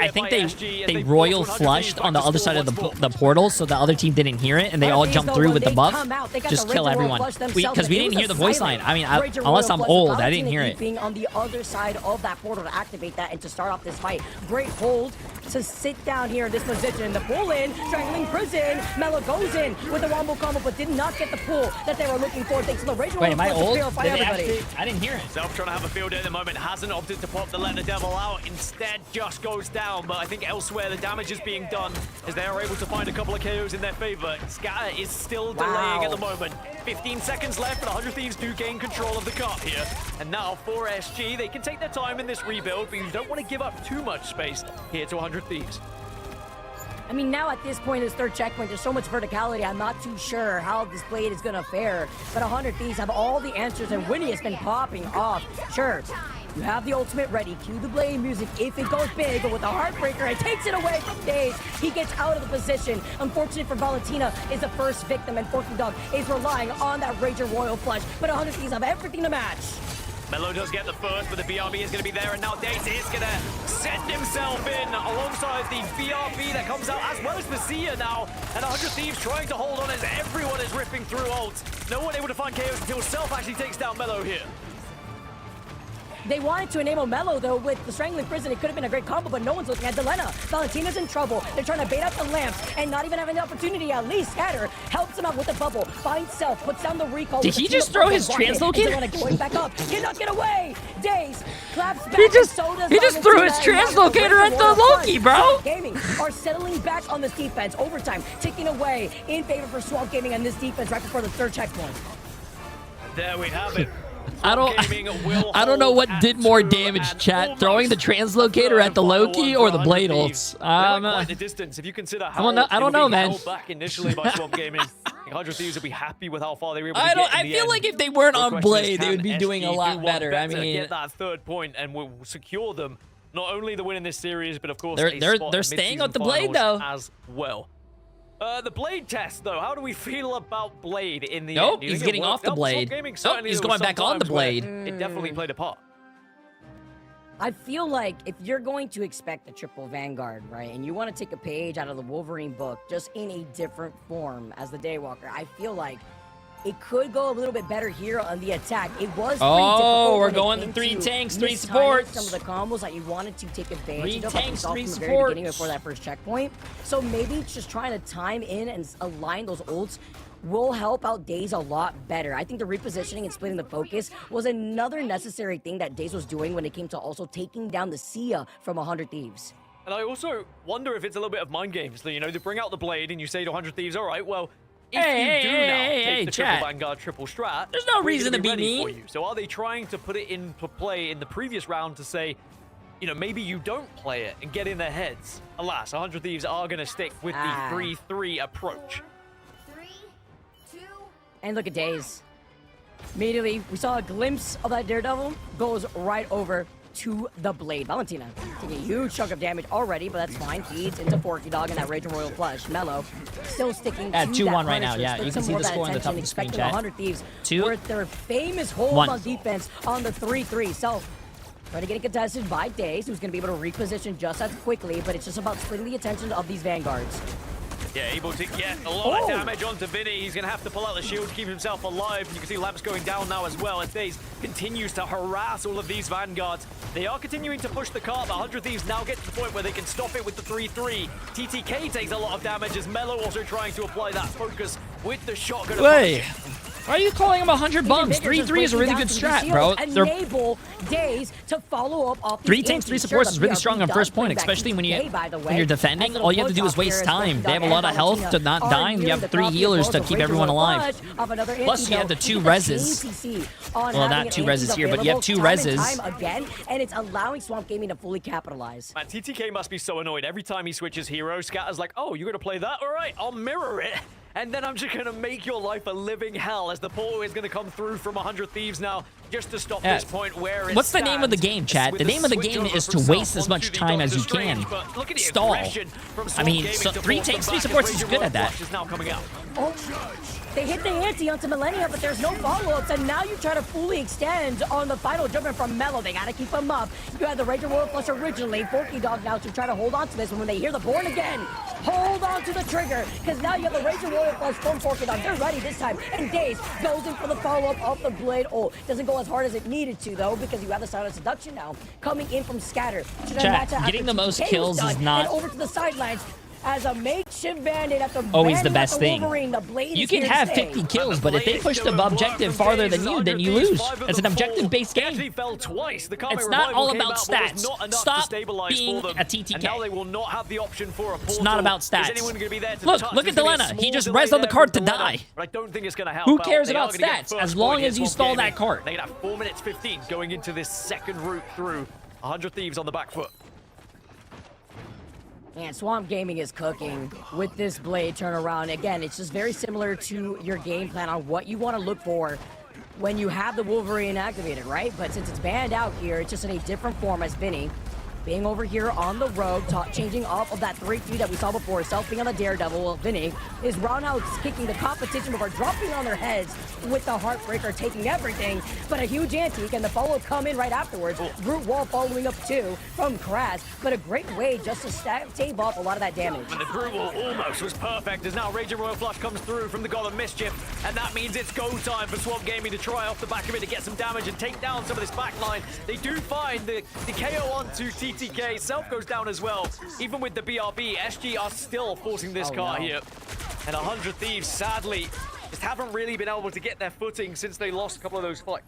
I think they royal flushed on the other side of the portal, so the other team didn't hear it, and they all jumped through with the buff. Just kill everyone. Because we didn't hear the voice line. I mean, unless I'm old, I didn't hear it. Being on the other side of that portal to activate that and to start off this fight. Great hold to sit down here in this position. The pull in, strangling prison. Mellow goes in with the wombo combo, but did not get the pull that they were looking for. Thanks to the Rage Wait, am I old? Purify everybody. I didn't hear it. Self trying to have a field day at the moment, hasn't opted to pop the Let the Devil out, instead just goes down, but I think elsewhere the damage is being done as they are able to find a couple of KOs in their favor. Scatter is still delaying at the moment. 15 seconds left, but 100 Thieves do gain control of the cart here. And now for SG, they can take their time in this rebuild, but you don't want to give up too much space here to 100 Thieves. I mean, now at this point, this third checkpoint, there's so much verticality, I'm not too sure how this Blade is gonna fare. But 100 Thieves have all the answers, and Winnie has been popping off. Sure, you have the ultimate ready. Cue the Blade music if it goes big, but with the Heartbreaker, it takes it away from Daze. He gets out of the position. Unfortunate for Valentina is the first victim, and Forky Dog is relying on that Rager Royal Flush. But 100 Thieves have everything to match. Mello does get the first, but the BRB is going to be there, and now Daze is going to send himself in alongside the BRB that comes out, as well as the Seer now. And 100 Thieves trying to hold on as everyone is ripping through ults. No one able to find KOs until Self actually takes down Mello here. They wanted to enable Mello, though, with the Strangling Prison. It could have been a great combo, but no one's looking at Delena. Valentina's in trouble. They're trying to bait out the lamps and not even having the opportunity. At least Scatter helps him out with the bubble. Finds Self, puts down the recall. Did he just throw his translocator? Delena going back up. Cannot get away. Daze claps back. He just threw his translocator at the Loki, bro. Gaming are settling back on this defense. Overtime ticking away in favor for Swamp Gaming and this defense right before the third checkpoint. There we have it. I don't know what did more damage, chat. Throwing the translocator at the Loki or the Blade ults. Quite the distance. If you consider how I don't know, man. held back initially by Swamp Gaming, 100 Thieves would be happy with how far they were able to get. I feel like if they weren't on Blade, they would be doing a lot better. I mean, get that third point and will secure them not only the win in this series, but of course they're staying with the Blade though as well. The Blade test, though. How do we feel about Blade in the Nope, end? he's getting off the Blade. Nope, he's going back on the Blade. It definitely played a part. I feel like if you're going to expect a triple Vanguard, right, and you want to take a page out of the Wolverine book, just in a different form as the Daywalker, I feel like it could go a little bit better here on the attack. It was pretty difficult we're when going it to 3 came tanks, 3 mistiming supports. Some of the combos that you wanted to take advantage 3 of, tanks, from 3 the very beginning supports. before that first checkpoint. So maybe just trying to time in and align those ults will help out Daze a lot better. I think the repositioning and splitting the focus was another necessary thing that Daze was doing when it came to also taking down the Sia from 100 Thieves. And I also wonder if it's a little bit of mind games. You know, they bring out the Blade and you say to 100 Thieves, all right, well, if you do now take the triple Vanguard, triple strat, there's no we're reason gonna to be ready mean. for you. So are they trying to put it into play in the previous round to say, you know, maybe you don't play it and get in their heads? Alas, 100 Thieves are going to stick with the 3-3 approach. 3, 2. And look at Daze. Immediately, we saw a glimpse of that Daredevil, goes right over to the Blade. Valentina taking a huge chunk of damage already, but that's fine. Feeds into Forky Dog and that Rage and Royal Flush. Mello still sticking to 2-1 right now. Punisher, Yeah, split you can some see more the of that score on the top of attention, the screen, expecting chat. 100 Thieves 2, were their famous hold 1. on defense on the 3-3. So, trying to get it contested by Daze, who's going to be able to reposition just as quickly, but it's just about splitting the attention of these Vanguards. Yeah, able to get a lot of damage onto Vinny. He's going to have to pull out the shield to keep himself alive. And you can see Lamps going down now as well as Daze continues to harass all of these Vanguards. They are continuing to push the cart, but 100 Thieves now get to the point where they can stop it with the 3-3. TTK takes a lot of damage as Mello also trying to apply that focus with the shotgun. Wait. Why are you calling him 100 bums? 3-3 is a really good strat, bro. Enable Daze to follow up off 3 tanks, 3 supports is really strong on first point, especially when you're defending. All you have to do is waste time. They have a lot of health to not die, and you have 3 healers to keep everyone alive. Plus, you have the 2 reses. Well, not 2 reses here, but you have 2 reses. Again, and it's allowing Swamp Gaming to fully capitalize. Man, TTK must be so annoyed. Every time he switches hero, Scatter's like, oh, you're going to play that? All right, I'll mirror it. And then I'm just going to make your life a living hell as the portal is going to come through from 100 Thieves now just to stop this point where it What's the name of the game, chat? The name of the game is to waste as much time as you can. Stall. I mean, so 3 tanks, 3 supports is good at that. Is now coming out. Oh, they hit the ante onto Millennia, but there's no follow-ups, and now you try to fully extend on the final judgment from Mellow. They gotta keep him up. You had the Ranger Royal Flush originally. Forky Dog now to try to hold on to this, and when they hear the Born again, hold on to the trigger, because now you have the Ranger Royal Flush from Forky Dog. They're ready this time, and Daze goes in for the follow-up off the blade. Oh, doesn't go as hard as it needed to, though, because you have the Silent Seduction now coming in from Scatter. Chat, getting the most kills is not... And over to the sidelines. As a makeshift bandit at the always the best thing. The you can have 50 kills, but if they push the objective farther than you lose. It's an objective-based game. It's not all about stats. Stop being a TTK. Now they will not have the option for a portal. It's not about stats. Look at Delena. He just rezzed on the cart to die. I don't think it's going to help. Who cares about stats as long as you stall that cart? They can have 4 minutes 15 going into this second route through. 100 Thieves on the back foot. And Swamp Gaming is cooking with this blade turnaround. Again, it's just very similar to your game plan on what you want to look for when you have the Wolverine activated, right? But since it's banned out here, it's just in a different form as Vinny. Being over here on the road, changing off of that 3-3 that we saw before, Self being on the Daredevil, while Vinny is roundhouse kicking the competition before dropping on their heads with the Heartbreaker, taking everything, but a huge antique, and the follow-up come in right afterwards. Brute Wall following up too from Kraz, but a great way just to stave off a lot of that damage. And the Brute Wall almost was perfect, as now Raging Royal Flush comes through from the God of Mischief, and that means it's go time for Swamp Gaming to try off the back of it to get some damage and take down some of this backline. They do find the KO onto TTK. Self goes down as well. Even with the BRB, SG are still forcing this car here. And 100 Thieves, sadly, just haven't really been able to get their footing since they lost a couple of those fights.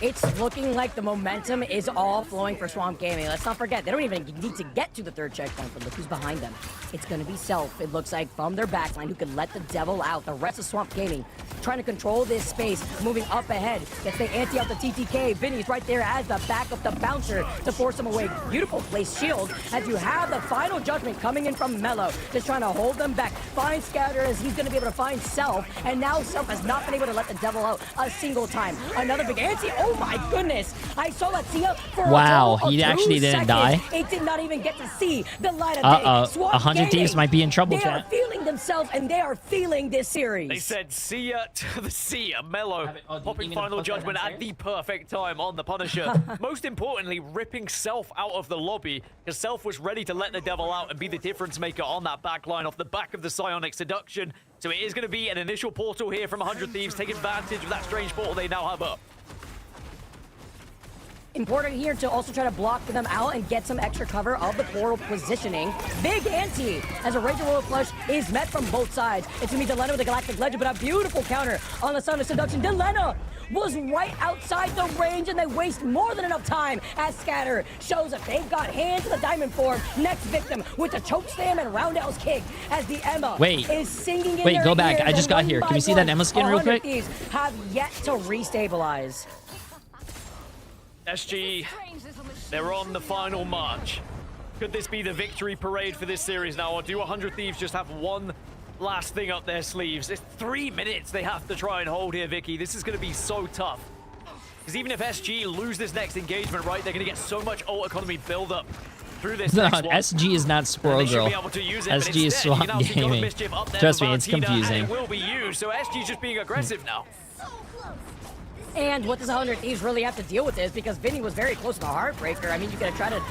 It's looking like the momentum is all flowing for Swamp Gaming. Let's not forget, they don't even need to get to the third checkpoint, but look who's behind them. It's going to be Self, it looks like, from their backline, who can let the devil out. The rest of Swamp Gaming trying to control this space, moving up ahead. Gets the anti out the TTK. Vinny's right there as the backup, the bouncer to force him away. Beautiful place shield as you have the final judgment coming in from Mellow, just trying to hold them back. Find Scatter as he's going to be able to find Self, and now Self has not been able to let the devil out a single time. Another big anti. Oh my goodness! I saw that Sia for wow, a he actually didn't die. It did not even get to see the light of day. 100 Thieves might be in trouble, They are feeling themselves, and they are feeling this series. They said Sia to the Sia. Mellow popping final judgment at the perfect time on the Punisher. Most importantly, ripping Self out of the lobby, because Self was ready to let the devil out and be the difference maker on that back line off the back of the Psionic Seduction. So it is going to be an initial portal here from 100 Thieves. Take advantage of that strange portal they now have up. Important here to also try to block them out and get some extra cover of the portal positioning. Big ante as a Ranger Royal Flush is met from both sides. It's going to be Delena with the Galactic Legend, but a beautiful counter on the Silent Seduction. Delena was right outside the range, and they waste more than enough time as Scatter shows that they've got hands to the diamond form. Next victim with the choke slam and roundhouse kick as the Emma is singing in their go back. ears, I just got here. Can we see that Emma skin real quick? Thieves have yet to restabilize. SG, they're on the final march. Could this be the victory parade for this series now, or do 100 Thieves just have one last thing up their sleeves? It's 3 minutes they have to try and hold here, Vicky. This is going to be so tough. Because even if SG lose this next engagement, right, they're going to get so much ult economy build-up through this next one. SG is not Squirrel Girl. SG is Swamp Gaming. Trust me, it's confusing. It will be used, so SG's just being aggressive now. And what does 100 Thieves really have to deal with this? Because Vinny was very close to the Heartbreaker. I mean, you gotta try to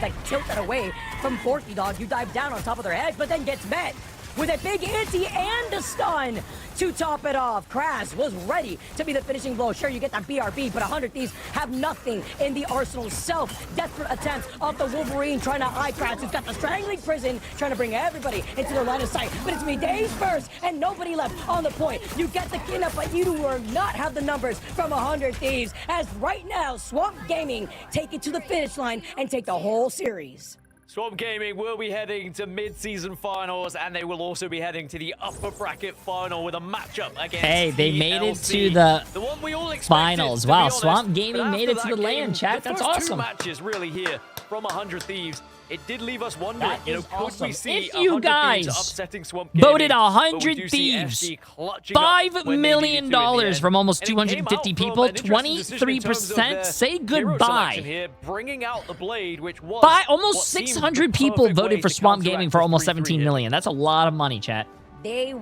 like, tilt that away from Forky Dog. You dive down on top of their heads, but then gets met with a big anti and a stun to top it off. Kraz was ready to be the finishing blow. Sure, you get that BRB, but 100 Thieves have nothing in the arsenal. Self, desperate attempts off the Wolverine, trying to eye Kraz, who's got the strangling prison, trying to bring everybody into their line of sight. But it's me, Daze first, and nobody left on the point. You get the cleanup, but you will not have the numbers from 100 Thieves, as right now, Swamp Gaming take it to the finish line and take the whole series. Swamp Gaming will be heading to mid-season finals, and they will also be heading to the upper bracket final with a matchup against Hey, they TLC. made it to the one we all expected, finals. to be Wow, honest. Swamp Gaming But made it to after the that land, game, chat. the That's first awesome. two matches really here from 100 Thieves. it did leave us wondering, That you know, is could awesome. we see If you 100 Thieves guys upsetting Swamp voted Gaming, but we 100 do see Thieves, FD clutching up $5 when they million needed to in the end. from almost And it came 250 out from people, an interesting decision in terms of 23%. their Say hero goodbye. selection here, bringing out the blade, which was Almost what seemed 600 the people perfect way voted for to Swamp counteract Gaming for this almost 3-3 17 hit. million. That's a lot of money, chat. They